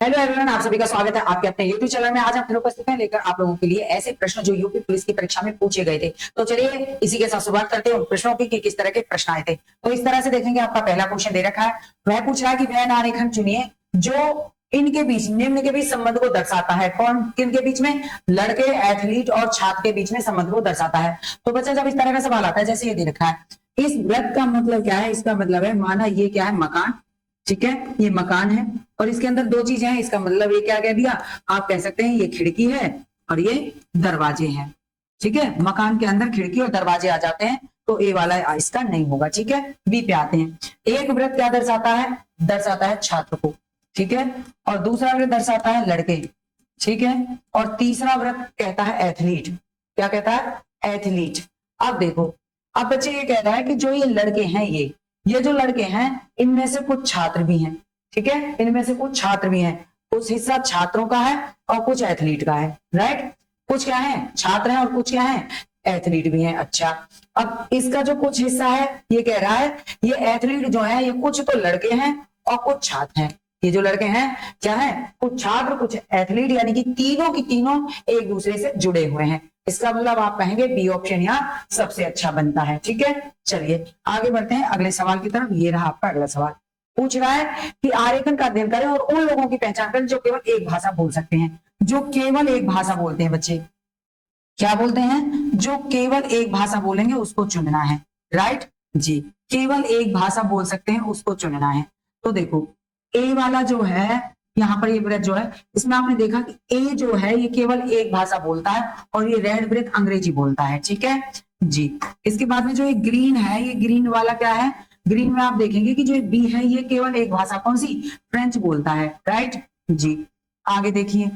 Hello everyone, आप सभी का स्वागत है आपके अपने YouTube चैनल में। आज हम फिर उपस्थित हैं लेकर आप लोगों के लिए ऐसे प्रश्न जो यूपी पुलिस की परीक्षा में पूछे गए थे। तो चलिए इसी के साथ शुरुआत करते हैं उन प्रश्नों की कि किस तरह के प्रश्न आए थे। तो इस तरह से देखेंगे, आपका पहला क्वेश्चन दे रखा है। वह पूछ रहा है कि वह नारेखंड चुनिए जो इनके बीच, निम्न के बीच संबंध को दर्शाता है। कौन किन के बीच में? लड़के, एथलीट और छात्र के बीच में संबंध को दर्शाता है। तो बच्चा, जब इस तरह का सवाल आता है जैसे ये दे रखा है, इस वृत्त का मतलब क्या है? इसका मतलब है, माना ये क्या है? मकान। ठीक है, ये मकान है और इसके अंदर दो चीजें हैं। इसका मतलब ये क्या कह दिया? आप कह सकते हैं ये खिड़की है और ये दरवाजे हैं। ठीक है, मकान के अंदर खिड़की और दरवाजे आ जाते हैं तो ए वाला इसका नहीं होगा। ठीक है, बी पे आते हैं। एक वृत्त क्या दर्शाता है? दर्शाता है छात्र को। ठीक है, और दूसरा वृत्त दर्शाता है लड़के। ठीक है, और तीसरा वृत्त कहता है एथलीट। क्या कहता है? एथलीट। अब देखो, अब बच्चे ये कह रहा है कि जो ये लड़के हैं, ये जो लड़के हैं, इनमें से कुछ छात्र भी हैं। ठीक है, इनमें से कुछ छात्र भी हैं। कुछ हिस्सा छात्रों का है और कुछ एथलीट का है। राइट, कुछ क्या है? छात्र हैं और कुछ क्या है? एथलीट भी हैं। अच्छा, अब इसका जो कुछ हिस्सा है, ये कह रहा है ये एथलीट जो है, ये कुछ तो लड़के हैं और कुछ छात्र हैं। ये जो लड़के हैं क्या है? कुछ छात्र कुछ एथलीट, यानी कि तीनों की तीनों एक दूसरे से जुड़े हुए हैं। इसका मतलब आप कहेंगे बी ऑप्शन यहाँ सबसे अच्छा बनता है। ठीक है, चलिए आगे बढ़ते हैं अगले सवाल की तरफ। ये रहा आपका अगला सवाल। पूछ रहा है कि आरेखन का अध्ययन करें और उन लोगों की पहचान करें जो केवल एक भाषा बोल सकते हैं। जो केवल एक भाषा बोलते हैं बच्चे, क्या बोलते हैं? जो केवल एक भाषा बोलेंगे उसको चुनना है। राइट जी, केवल एक भाषा बोल सकते हैं उसको चुनना है। तो देखो, ए वाला जो है, यहाँ पर ये वृत्त जो है, इसमें आपने देखा कि ए जो है ये केवल एक भाषा बोलता है और ये रेड वृत्त अंग्रेजी बोलता है। ठीक है जी। इसके बाद में जो ये ग्रीन है, ये ग्रीन वाला क्या है? ग्रीन में आप देखेंगे कि जो बी है ये केवल एक भाषा, कौन सी? फ्रेंच बोलता है। राइट जी। आगे देखिए,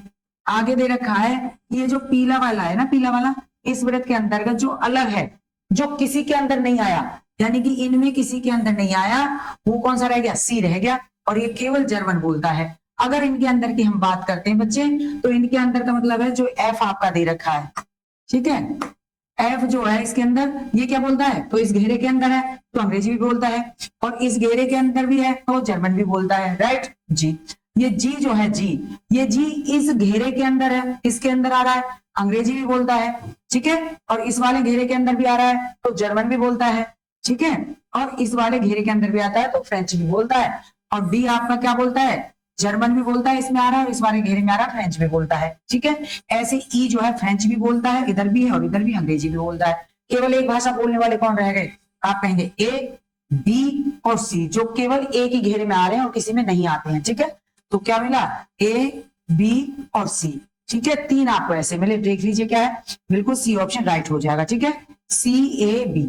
आगे दे रखा है ये जो पीला वाला है ना, पीला वाला, इस वृत्त के अंतर्गत जो अलग है, जो किसी के अंदर नहीं आया, यानी कि इनमें किसी के अंदर नहीं आया, वो कौन सा रह गया? सी रह गया। और ये केवल जर्मन बोलता है। अगर इनके अंदर की हम बात करते हैं बच्चे, तो इनके अंदर का मतलब है जो एफ आपका दे रखा है। ठीक है, एफ जो है इसके अंदर ये क्या बोलता है? तो इस घेरे के अंदर है तो अंग्रेजी भी बोलता है, और इस घेरे के अंदर भी है तो जर्मन भी बोलता है। राइट जी। ये जी जो है, जी, ये जी इस घेरे के अंदर है, इसके अंदर आ रहा है, अंग्रेजी भी बोलता है। ठीक है, और इस वाले घेरे के अंदर भी आ रहा है तो जर्मन भी बोलता है। ठीक है, और इस वाले घेरे के अंदर भी आता है तो फ्रेंच भी बोलता है। और डी आपका क्या बोलता है? जर्मन भी बोलता है, इसमें आ रहा है, और इस वाले घेरे में आ रहा है, फ्रेंच भी बोलता है। ठीक है, ऐसे ई जो है फ्रेंच भी बोलता है, इधर भी है और इधर भी अंग्रेजी भी बोलता है। केवल एक भाषा बोलने वाले कौन रह गए? आप कहेंगे ए, बी और सी, जो केवल एक ही घेरे में आ रहे हैं और किसी में नहीं आते हैं। ठीक है, तो क्या मिला? ए, बी और सी। ठीक है, तीन आपको ऐसे मिले। देख लीजिए क्या है, बिल्कुल सी ऑप्शन राइट हो जाएगा। ठीक है, सी A B,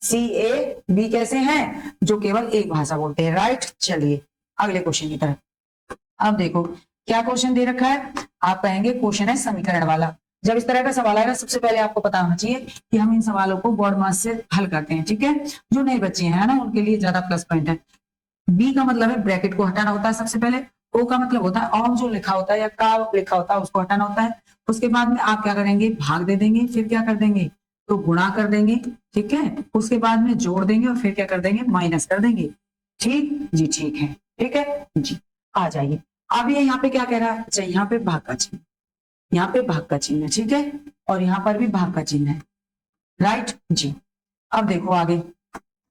C A B कैसे हैं? जो केवल एक भाषा बोलते हैं। राइट, चलिए अगले क्वेश्चन की तरफ। अब देखो क्या क्वेश्चन दे रखा है। आप कहेंगे क्वेश्चन है समीकरण वाला। जब इस तरह का सवाल आएगा, सबसे पहले आपको पता होना चाहिए कि हम इन सवालों को बोर्ड मास से हल करते हैं। ठीक है, जो नए बच्चे हैं ना, उनके लिए ज्यादा प्लस पॉइंट है। बी का मतलब है ब्रैकेट को हटाना होता है सबसे पहले। ओ का मतलब होता है और जो लिखा होता है या का लिखा होता है उसको हटाना होता है। उसके बाद में आप क्या करेंगे? भाग दे देंगे, फिर क्या कर देंगे? तो गुणा कर देंगे। ठीक है, उसके बाद में जोड़ देंगे और फिर क्या कर देंगे? माइनस कर देंगे। ठीक जी, ठीक है। ठीक है जी, आ जाइए। अब ये यहाँ पे क्या कह रहा है? अच्छा, यहाँ पे भाग का चिन्ह, यहाँ पे भाग का चिन्ह है। ठीक है, और यहाँ पर भी भाग का चिन्ह है। राइट जी। अब देखो आगे,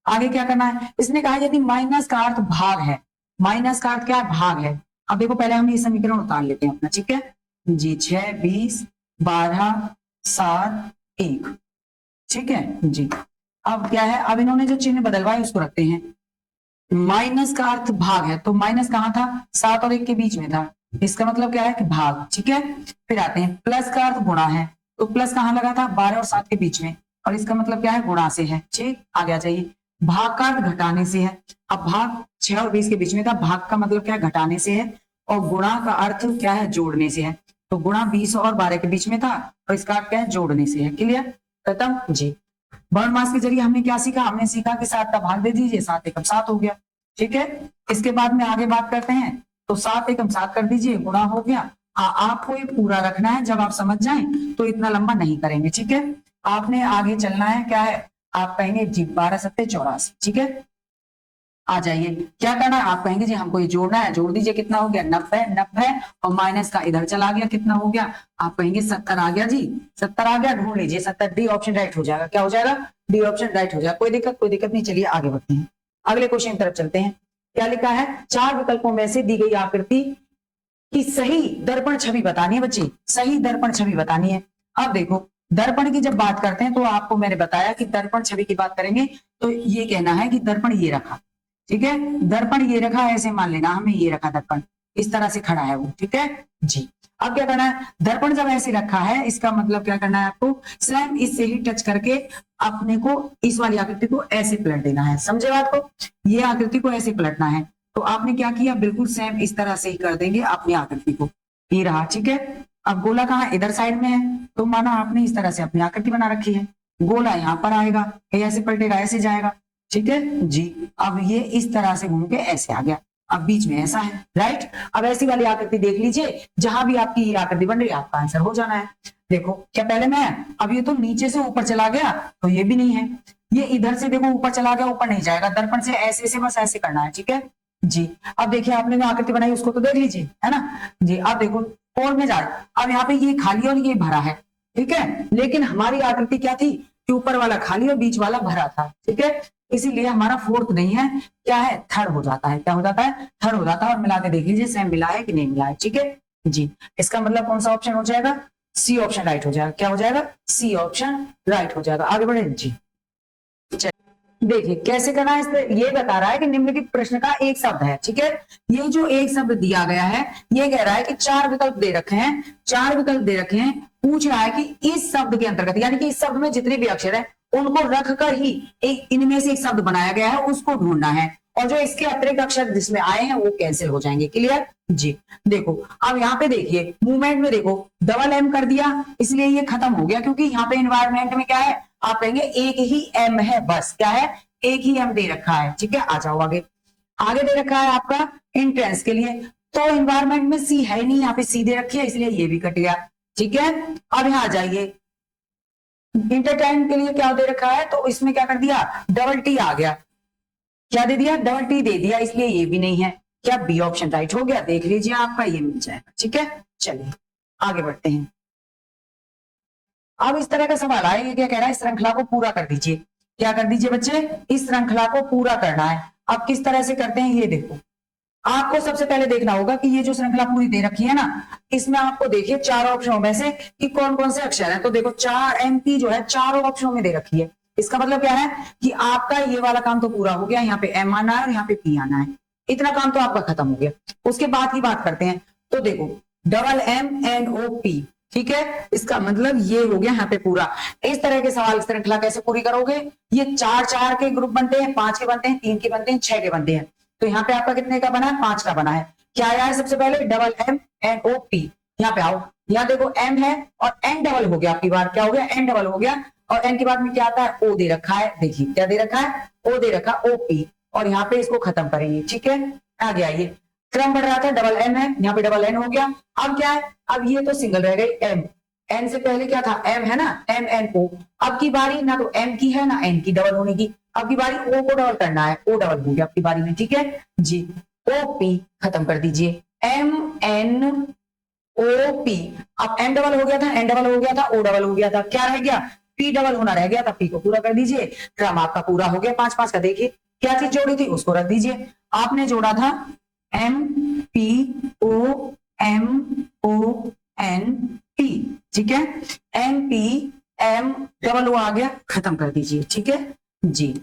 आगे क्या करना है? इसने कहा यदि माइनस का अर्थ भाग है, माइनस का अर्थ क्या है? भाग है। अब देखो पहले हम ये समीकरण उतार लेते हैं अपना। ठीक है जी, 6, 20, 12, 7, 1। ठीक है जी। अब क्या है? अब इन्होंने जो चिन्ह बदलवाए उसको रखते हैं। माइनस का अर्थ भाग है, तो माइनस कहाँ था? 7 और 1 के बीच में था। इसका मतलब क्या है? कि भाग। ठीक है, फिर आते हैं प्लस का अर्थ गुणा है, तो प्लस कहाँ लगा था? 12 और 7 के बीच में, और इसका मतलब क्या है? गुणा से है। ठीक, आगे आ जाइए। भाग का अर्थ घटाने से है। अब भाग 6 और 20 के बीच में था, भाग का मतलब क्या है? घटाने से है। और गुणा का अर्थ क्या है? जोड़ने से है। तो गुणा 20 और 12 के बीच में था और इसका अर्थ क्या है? जोड़ने से है। क्लियर, खत्म जी। वर्णमास के जरिए हमने क्या सीखा? हमने सीखा कि 7 का भाग दे दीजिए, 7 एकम 7 हो गया। ठीक है, इसके बाद में आगे बात करते हैं। तो 7 एकम 7 कर दीजिए, गुणा हो गया। आपको ये पूरा रखना है, जब आप समझ जाएं तो इतना लंबा नहीं करेंगे। ठीक है, आपने आगे चलना है। क्या है? आप कहेंगे जी 12 सत्ते 84। ठीक है, आ जाइए, क्या करना है, आप कहेंगे जी हमको ये जोड़ना है, जोड़ दीजिए, कितना हो गया 90, 90 और माइनस का इधर चला गया, कितना हो गया, आप कहेंगे 70 आ गया जी, 70 आ गया, ढूंढ लीजिए 70, डी ऑप्शन राइट हो जाएगा, क्या हो जाएगा, डी ऑप्शन राइट हो जाएगा, कोई दिक्कत नहीं, चलिए आगे बढ़ते हैं, अगले क्वेश्चन की तरफ चलते हैं। क्या लिखा है, 4 विकल्पों में से दी गई आकृति की सही दर्पण छवि बतानी है बच्चे, सही दर्पण छवि बतानी है। अब देखो, दर्पण की जब बात करते हैं तो आपको मैंने बताया कि दर्पण छवि की बात करेंगे तो ये कहना है कि दर्पण ये रखा, ठीक है, दर्पण ये रखा, ऐसे मान लेना हमें ये रखा दर्पण, इस तरह से खड़ा है वो, ठीक है जी। अब क्या करना है, दर्पण जब ऐसे रखा है इसका मतलब क्या करना है आपको, सेम इससे ही टच करके अपने को इस वाली आकृति को ऐसे पलट देना है, समझे बात को, ये आकृति को ऐसे पलटना है। तो आपने क्या किया, बिल्कुल सेम इस तरह से ही कर देंगे अपनी आकृति को, ये रहा, ठीक है। अब गोला कहाँ, इधर साइड में है, तो माना आपने इस तरह से अपनी आकृति बना रखी है, गोला यहाँ पर आएगा, ऐसे पलटेगा, ऐसे जाएगा, ठीक है जी। अब ये इस तरह से घूम के ऐसे आ गया, अब बीच में ऐसा है, राइट। अब ऐसी वाली आकृति देख लीजिए, जहां भी आपकी ये आकृति बन रही है आपका आंसर हो जाना है। देखो क्या पहले में है, अब ये तो नीचे से ऊपर चला गया तो ये भी नहीं है, ये इधर से देखो ऊपर चला गया, ऊपर नहीं जाएगा, दर्पण से ऐसे से बस ऐसे करना है, ठीक है जी। अब देखिए आपने जो आकृति बनाई उसको तो देख लीजिए, है ना जी। अब देखो कोण में जाए, अब यहाँ पे ये खाली और ये भरा है, ठीक है, लेकिन हमारी आकृति क्या थी कि ऊपर वाला खाली और बीच वाला भरा था, ठीक है, इसीलिए हमारा फोर्थ नहीं है, क्या है, थर्ड हो जाता है, क्या हो जाता है, थर्ड हो जाता है। और मिला के देख लीजिए सेम मिला है कि नहीं मिला है, ठीक है जी। इसका मतलब कौन सा ऑप्शन हो जाएगा, सी ऑप्शन राइट हो जाएगा, क्या हो जाएगा, सी ऑप्शन राइट हो जाएगा। आगे बढ़े जी, देखिए कैसे करना है, इसमें ये बता रहा है कि निम्नलिखित प्रश्न का एक शब्द है, ठीक है, ये जो एक शब्द दिया गया है ये कह रहा है कि 4 विकल्प दे रखे हैं, 4 विकल्प दे रखे हैं, पूछ रहा है कि इस शब्द के अंतर्गत, यानी कि इस शब्द में जितने भी अक्षर है उनको रख कर ही एक इनमें से एक शब्द बनाया गया है, उसको ढूंढना है, और जो इसके अतिरिक्त अक्षर जिसमें आए हैं वो कैंसिल हो जाएंगे, क्लियर जी। देखो अब यहाँ पे देखिए मूवमेंट में देखो डबल एम कर दिया, इसलिए ये खत्म हो गया, क्योंकि यहाँ पे एनवायरमेंट में क्या है, आप कहेंगे एक ही एम है, बस क्या है, एक ही एम दे रखा है, ठीक है। आ जाओ आगे, आगे दे रखा है आपका एंट्रेंस के लिए, तो एनवायरमेंट में सी है नहीं, यहाँ पे सी दे रखी है, इसलिए ये भी कट गया, ठीक है। अब यहाँ आ जाइए, इंटरटेन के लिए क्या दे रखा है, तो इसमें क्या कर दिया, डबल टी आ गया, क्या दे दिया, डबल टी दे दिया, इसलिए ये भी नहीं है, क्या बी ऑप्शन राइट हो गया, देख लीजिए आपका ये मिल जाएगा, ठीक है। चलिए आगे बढ़ते हैं। अब इस तरह का सवाल आए, ये क्या कह रहा है, इस श्रृंखला को पूरा कर दीजिए, क्या कर दीजिए बच्चे, इस श्रृंखला को पूरा करना है। अब किस तरह से करते हैं ये देखो, आपको सबसे पहले देखना होगा कि ये जो श्रृंखला पूरी दे रखी है ना, इसमें आपको देखिए 4 ऑप्शनों में से कि कौन कौन से अक्षर है, तो देखो 4 एमपी जो है 4 ऑप्शनों में दे रखी है, इसका मतलब क्या है कि आपका ये वाला काम तो पूरा हो गया, यहाँ पे एम आना है और यहाँ पे पी आना है, इतना काम तो आपका खत्म हो गया। उसके बाद की बात करते हैं, तो देखो double M N O P, ठीक है, इसका मतलब ये हो गया यहाँ पे पूरा। इस तरह के सवाल श्रृंखला कैसे पूरी करोगे, ये 4 के ग्रुप बनते हैं, 5 के बनते हैं, 3 के बनते हैं, 6 के बनते हैं, तो यहाँ पे आपका कितने का बना है, 5 का बना है। क्या आया है सबसे पहले, double M N O P, यहाँ पे आओ, यहाँ देखो एम है और एन डबल हो गया, आपकी बार क्या हो गया, एन डबल हो गया, और एन के बाद में क्या आता है, ओ दे रखा है, देखिए क्या दे रखा है, ओ दे रखा, ओ पी, और यहाँ पे इसको खत्म करेंगे, ठीक है। आगे आइए, क्रम बढ़ रहा था, डबल एन है, यहाँ पे डबल एन हो गया, अब क्या है, अब ये तो सिंगल रह गई एम, एन से पहले क्या था, एम है ना, एम एन ओ, अब की बारी ना तो एम की है ना एन की, डबल होने की, अब की बारी ओ को डबल करना है, ओ डबल हो गया आपकी बारी में, ठीक है जी। ओ पी खत्म कर दीजिए, एम एन ओ पी, अब एन डबल हो गया था, एन डबल हो गया था, ओ डबल हो गया था, क्या रह गया, पी डबल होना रह गया था, पी को पूरा कर दीजिए, क्रम आपका पूरा हो गया 5-5 का। देखिए क्या चीज जोड़ी थी उसको रख दीजिए, आपने जोड़ा था M P O M O N P, ठीक है, M P M double O आ गया, खत्म कर दीजिए, ठीक है जी।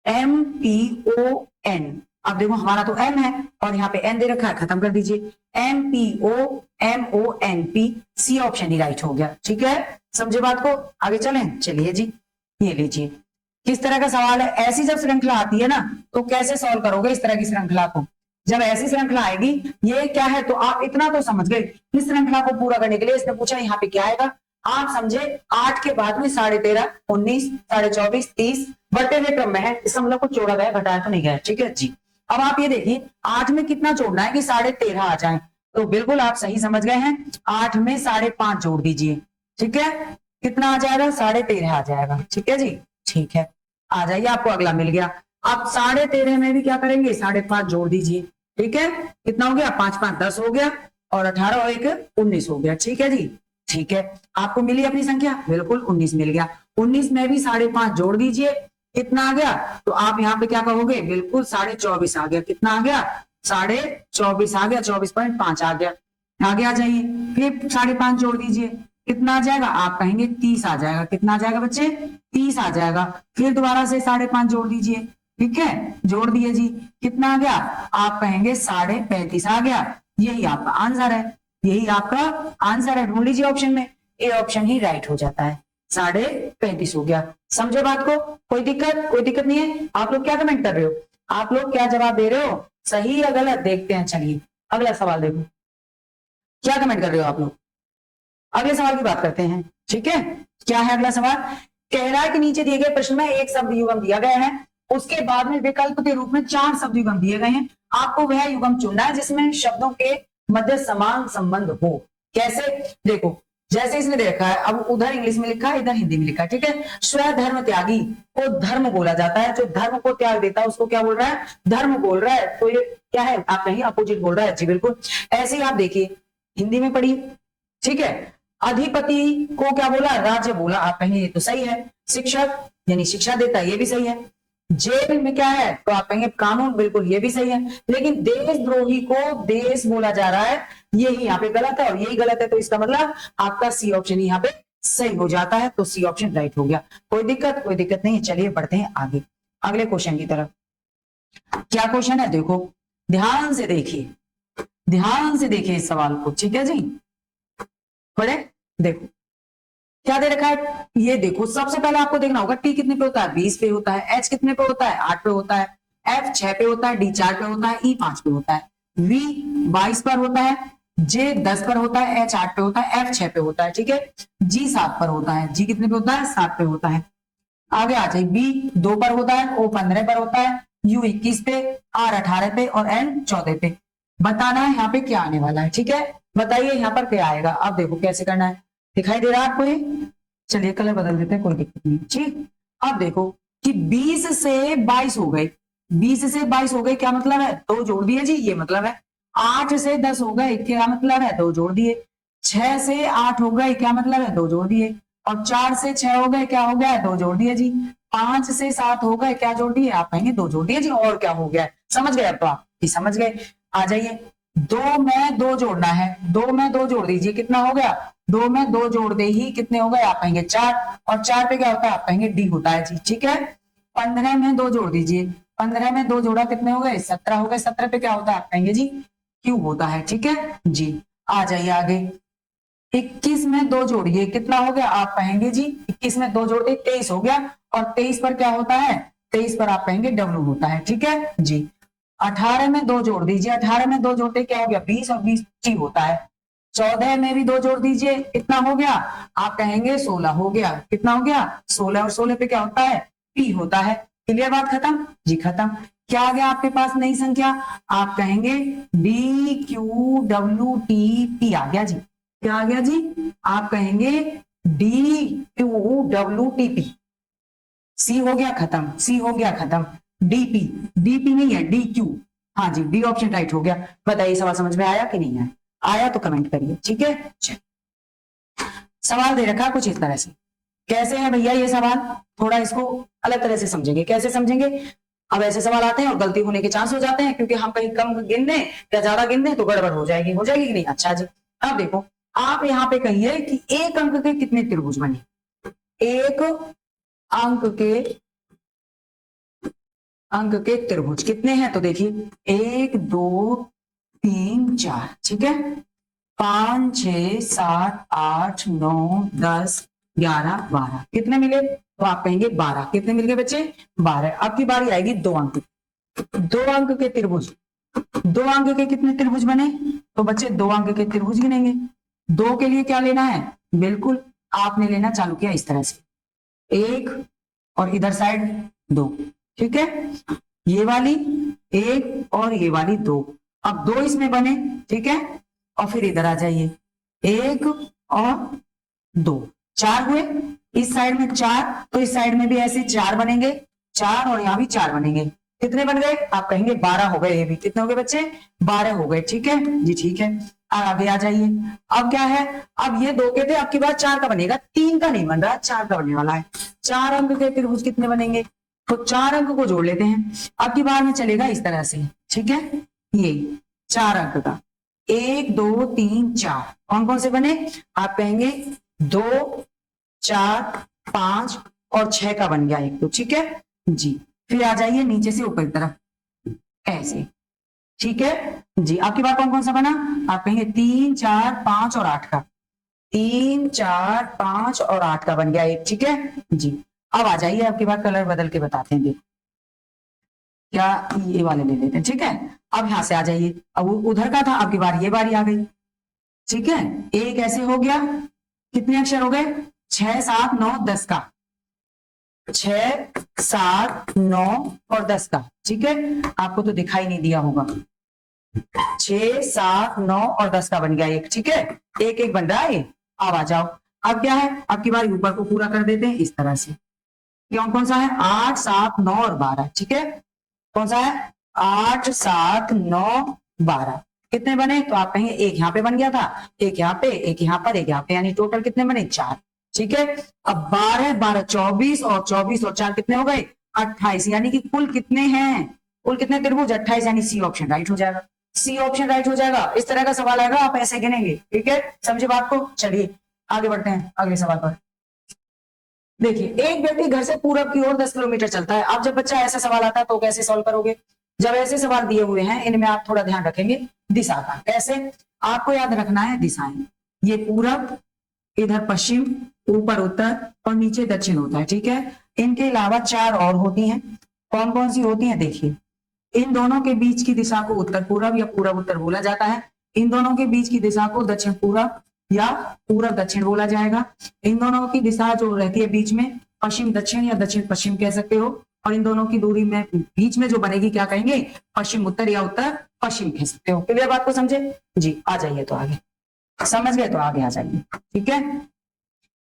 एम पी ओ एन, अब देखो हमारा तो एम है और यहाँ पे एन दे रखा है, खत्म कर दीजिए, M P O M O N P, C option ही राइट हो गया, ठीक है। समझे बात को, आगे चलें, चलिए जी, ये लीजिए किस तरह का सवाल है। ऐसी जब श्रृंखला आती है ना तो कैसे सॉल्व करोगे इस तरह की श्रृंखला को, जब ऐसी श्रृंखला आएगी, ये क्या है, तो आप इतना तो समझ गए, इस श्रृंखला को पूरा करने के लिए इसने पूछा यहाँ पे क्या आएगा, आप समझे 8 के बाद में 13.5, 19, 24.5, 30 बढ़ते हुए क्रम में है, इसका मतलब कुछ जोड़ा गया, घटाया तो नहीं गया, ठीक है जी। अब आप ये देखिए 8 में कितना जोड़ना है कि 13.5 आ जाए, तो बिल्कुल आप सही समझ गए हैं, 8 में 5.5 जोड़ दीजिए, ठीक है, कितना आ जाएगा, 13.5 आ जाएगा, ठीक है जी, ठीक है। आ जाइए, आपको अगला मिल गया, आप 13.5 में भी क्या करेंगे, 5.5 जोड़ दीजिए, ठीक है, कितना हो गया, 5 5 10 हो गया, और 18 और 1 19 हो गया, ठीक है जी, ठीक है। आपको मिली अपनी संख्या, बिल्कुल 19 मिल गया। 19 में भी 5.5 जोड़ दीजिए, कितना आ गया, तो आप यहाँ पे क्या कहोगे, बिल्कुल 24.5 आ गया, कितना आ गया, 24.5 आ गया, 24.5 आ गया, आगे आ जाइए, फिर 5.5 जोड़ दीजिए, कितना आ जाएगा, आप कहेंगे 30 आ जाएगा, कितना आ जाएगा बच्चे, 30 आ जाएगा, फिर दोबारा से 5.5 जोड़ दीजिए, ठीक है, जोड़ दिए जी, कितना आ गया, आप कहेंगे 35.5 आ गया, यही आपका आंसर है, यही आपका आंसर है, ढूंढ लीजिए ऑप्शन में, ए ऑप्शन ही राइट हो जाता है, 35.5 हो गया। समझे बात को, कोई दिक्कत, कोई दिक्कत नहीं है। आप लोग क्या कमेंट कर रहे हो, आप लोग क्या जवाब दे रहे हो, सही या गलत, देखते हैं, चलिए अगला सवाल देखो, क्या कमेंट कर रहे हो आप लोग। अगले सवाल की बात करते हैं, ठीक है, क्या है अगला सवाल, कह रहा है कि नीचे दिए गए प्रश्न में एक शब्द युगम दिया गया है, उसके बाद में विकल्प के रूप में 4 शब्द युगम दिए गए हैं, आपको वह युगम चुनना है जिसमें शब्दों के मध्य समान संबंध हो। कैसे, देखो, जैसे इसने देखा है, अब उधर इंग्लिश में लिखा है, इधर हिंदी में लिखा है, ठीक है, स्वधर्म त्यागी को धर्म बोला जाता है, जो धर्म को त्याग देता है उसको क्या बोल रहा है, धर्म बोल रहा है, तो ये क्या है, आप कहीं अपोजिट बोल रहा है, जी बिल्कुल। ऐसे ही आप देखिए, हिंदी में पढ़िए, ठीक है, अधिपति को क्या बोला, राज्य बोला, आप कहेंगे ये तो सही है, शिक्षक यानी शिक्षा देता है, ये भी सही है, जेल में क्या है, तो आप कहेंगे कानून, बिल्कुल ये भी सही है, लेकिन देशद्रोही को देश बोला जा रहा है, यही यहाँ पे गलत है और यही गलत है, तो इसका मतलब आपका सी ऑप्शन यहाँ पे सही हो जाता है, तो सी ऑप्शन राइट हो गया। कोई दिक्कत, कोई दिक्कत नहीं, चलिए बढ़ते हैं आगे अगले क्वेश्चन की तरफ। क्या क्वेश्चन है, देखो ध्यान से देखिए, ध्यान से देखिए इस सवाल को, ठीक है जी, पढ़े, देखो क्या दे रखा है, ये देखो, सबसे पहले आपको देखना होगा टी कितने पे होता है, 20 पे होता है, एच कितने पे होता है, 8 पे होता है, एफ 6 पे होता है, डी 4 पे होता है, ई 5 पे होता है, वी 22 पर होता है, जे 10 पर होता है, एच 8 पे होता है, एफ 6 पे होता है, ठीक है, जी 7 पर होता है, जी कितने पे होता है, 7 पे होता है, आगे आ जाए, बी 2 पर होता है, ओ 15 पर होता है, यू 21 पे, आर 18 पे और एन 14 पे। बताना है यहाँ पे क्या आने वाला है, ठीक है, बताइए यहाँ पर क्या आएगा, अब देखो कैसे करना है, दिखाई दे रहा है आपको ये, चलिए कलर बदल देते हैं, कोई दिक्कत नहीं, ठीक। अब देखो कि 20 से 22 हो गए, 20 से 22 हो गए, क्या मतलब है, 2 जोड़ दिए जी, ये मतलब है। 8 से 10 हो गए, क्या मतलब है, 2 जोड़ दिए। 6 से 8 हो गए, क्या मतलब है, 2 जोड़ दिए। और 4 से 6 हो गए, क्या हो गया, 2 जोड़ दिए जी। 5 से 7 हो गए, क्या जोड़ दिए, आप कहेंगे 2 जोड़ दिए जी, और क्या हो गया, समझ गए अब तो आप, समझ गए। आ जाइए, 2 में 2 जोड़ना है, 2 में 2 जोड़ दीजिए, कितना हो गया, 2 में 2 जोड़ दे ही कितने हो गए, आप कहेंगे 4, और 4 पे क्या होता है, आप कहेंगे डी होता है जी, ठीक है। 15 में 2 जोड़ दीजिए, 15 में 2 जोड़ा कितने हो गए, 17 हो गए, 17 पे क्या होता है, आप कहेंगे जी क्यू होता है, ठीक है जी। आ जाइए आगे, 21 में 2 जोड़िए, कितना हो गया, आप कहेंगे जी 21 में 2 जोड़ते 23 हो गया, और 23 पर क्या होता है, 23 पर आप कहेंगे डब्ल्यू होता है, ठीक है जी। 18 में 2 जोड़ दीजिए, 18 में 2 जोड़ते क्या हो गया, 20, और 20 टी होता है। 14 में भी 2 जोड़ दीजिए, कितना हो गया, आप कहेंगे 16 हो गया, कितना हो गया, 16, और 16 पे क्या होता है, पी होता है। क्लियर बात, खत्म जी, खत्म। क्या आ गया आपके पास नई संख्या, आप कहेंगे D Q W T P आ गया जी, क्या आ गया जी, आप कहेंगे D Q W T P, C हो गया खत्म, सी हो गया खत्म, डीपी, डीपी नहीं है, डी क्यू, हाँ जी, डी ऑप्शन राइट हो गया। बताइए सवाल समझ में आया कि नहीं आया, आया तो कमेंट करिए, ठीक है। सवाल दे रखा कुछ इस तरह से, कैसे है भैया ये सवाल, थोड़ा इसको अलग तरह से समझेंगे, कैसे समझेंगे। अब ऐसे सवाल आते हैं और गलती होने के चांस हो जाते हैं, क्योंकि हम कहीं कम गिन दें या ज्यादा गिन दें तो गड़बड़ हो जाएगी, हो जाएगी कि नहीं। अच्छा जी, अब देखो, आप यहाँ पे कहिए कि एक अंक के कितने त्रिभुज बने, एक अंक के त्रिभुज कितने हैं, तो देखिए 1 2 3 4, ठीक है, 5 6 7 8 9 10 11 12, कितने मिले, तो आप कहेंगे 12, कितने मिल गए बच्चे, 12। अब की बारी आएगी 2 अंक, 2 अंक के त्रिभुज, 2 अंक के कितने त्रिभुज बने, तो बच्चे 2 अंक के त्रिभुज गिनेंगे। 2 के लिए क्या लेना है, बिल्कुल आपने लेना चालू किया इस तरह से, 1 और इधर साइड 2, ठीक है, ये वाली 1 और ये वाली 2, अब 2 इसमें बने, ठीक है, और फिर इधर आ जाइए, 1 और 2, 4 हुए, इस साइड में 4, तो इस साइड में भी ऐसे 4 बनेंगे, 4 और यहाँ भी 4 बनेंगे। कितने बन गए? आप कहेंगे 12 हो गए। ये भी कितने हो गए बच्चे? 12 हो गए। ठीक है जी, ठीक है। आगे आ जाइए। अब क्या है? अब ये 2 के थे, आपकी बात 4 का बनेगा, 3 का नहीं बन रहा, 4 का बनने वाला है। 4 अंक के त्रिभुज कितने बनेंगे? तो 4 अंक को जोड़ लेते हैं। अब की बार में चलेगा इस तरह से, ठीक है। ये 4 अंक का 1 2 3 4 कौन कौन से बने? आप कहेंगे 2 4 5 और 6 का बन गया एक तो, ठीक है जी। फिर आ जाइए नीचे से ऊपर की तरफ ऐसे, ठीक है जी। आपकी बार कौन कौन सा बना? आप कहेंगे 3 4 5 और 8 का, 3 4 5 और 8 का बन गया एक, ठीक है जी। अब आ जाइए, आपकी बार कलर बदल के बताते हैं। देखो क्या, ये वाले ले लेते हैं, ठीक है। अब यहां से आ जाइए, अब उधर का था, आपकी बार ये बारी आ गई, ठीक है। एक ऐसे हो गया, कितने अक्षर हो गए? 6 7 9 10 का, 6 7 9 और 10 का, ठीक है। आपको तो दिखाई नहीं दिया होगा, 6 7 9 और 10 का बन गया एक, ठीक है। एक एक बन रहा है ये। अब आ जाओ, अब क्या है? आपकी बार ऊपर को पूरा कर देते हैं इस तरह से। कौन कौन सा है? 8 7 9 और 12, ठीक है। कौन सा है? 8 7 9 12 कितने बने? तो आप कहेंगे एक यहाँ पे बन गया था, एक यहाँ पे, एक यहाँ पर, एक यहाँ पे, यानी टोटल कितने बने? 4, ठीक है। अब 12 12 24 और 24 और 4 कितने हो गए? 28, यानी कि कुल कितने हैं? कुल कितने त्रिभुज? 28, यानी सी ऑप्शन राइट हो जाएगा। सी ऑप्शन राइट हो जाएगा। इस तरह का सवाल आएगा, आप ऐसे गिनेंगे, ठीक है। समझे बात को? चलिए आगे बढ़ते हैं अगले सवाल पर। देखिए, एक व्यक्ति घर से पूरब की ओर 10 किलोमीटर चलता है। अब जब बच्चा ऐसा सवाल आता है तो कैसे सॉल्व करोगे? जब ऐसे सवाल दिए हुए हैं, इनमें आप थोड़ा ध्यान रखेंगे दिशा का। कैसे? आपको याद रखना है दिशाएं। ये पूरब, इधर पश्चिम, ऊपर उत्तर और नीचे दक्षिण होता है, ठीक है। इनके अलावा 4 और होती हैं। कौन कौन सी होती हैं? देखिए, इन दोनों के बीच की दिशा को उत्तर पूरब या पूरब उत्तर बोला जाता है। इन दोनों के बीच की दिशा को दक्षिण पूरब या पूरब दक्षिण बोला जाएगा। इन दोनों की दिशा जो रहती है बीच में, पश्चिम दक्षिण या दक्षिण पश्चिम कह सकते हो। और इन दोनों की दूरी में बीच में जो बनेगी क्या कहेंगे? पश्चिम उत्तर या उत्तर पश्चिम कह सकते हो। क्लियर बात को समझे जी? आ जाइए तो आगे, समझ गए तो आगे आ जाइए, ठीक है।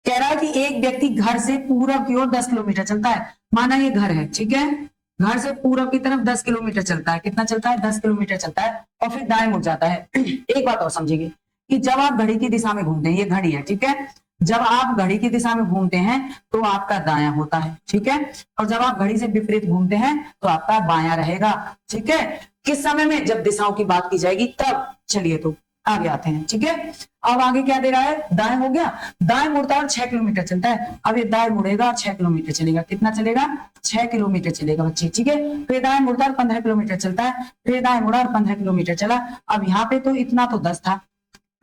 कह रहा है कि एक व्यक्ति घर से पूरब की ओर 10 किलोमीटर चलता है। माना ये घर है, ठीक है। घर से पूरब की तरफ 10 किलोमीटर चलता है। कितना चलता है? 10 किलोमीटर चलता है और फिर दाएं मुड़ जाता है। एक बात और समझिए कि जब आप घड़ी की दिशा में घूमते हैं, ये घड़ी है, ठीक है। जब आप घड़ी की दिशा में घूमते हैं तो आपका दायां होता है, ठीक है। और जब आप घड़ी से विपरीत घूमते हैं तो आपका बायां रहेगा, ठीक है। किस समय में? जब दिशाओं की बात की जाएगी तब। चलिए तो आगे आते हैं, ठीक है। अब आगे क्या दे रहा है? दाएं हो गया, दाएं मुड़ता है और 6 किलोमीटर चलता है। अब ये दाएं मुड़ेगा और 6 किलोमीटर चलेगा। कितना चलेगा? 6 किलोमीटर चलेगा बच्चे, ठीक है। फिर दाएं मुड़ता है और 15 किलोमीटर चलता है। फिर दाएं मुड़ा और 15 किलोमीटर चला। अब यहाँ पे तो इतना तो 10 था,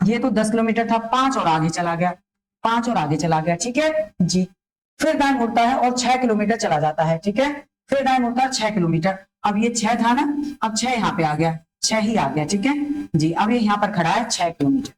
ये तो 10 किलोमीटर था, 5 और आगे चला गया, 5 और आगे चला गया, ठीक है जी। फिर दाएं मुड़ता है और 6 किलोमीटर चला जाता है, ठीक है। फिर दाएं मुड़ता है 6 किलोमीटर। अब ये 6 था ना, अब 6 यहाँ पे आ गया, 6 ही आ गया, ठीक है जी। अब ये यहाँ पर खड़ा है 6 किलोमीटर।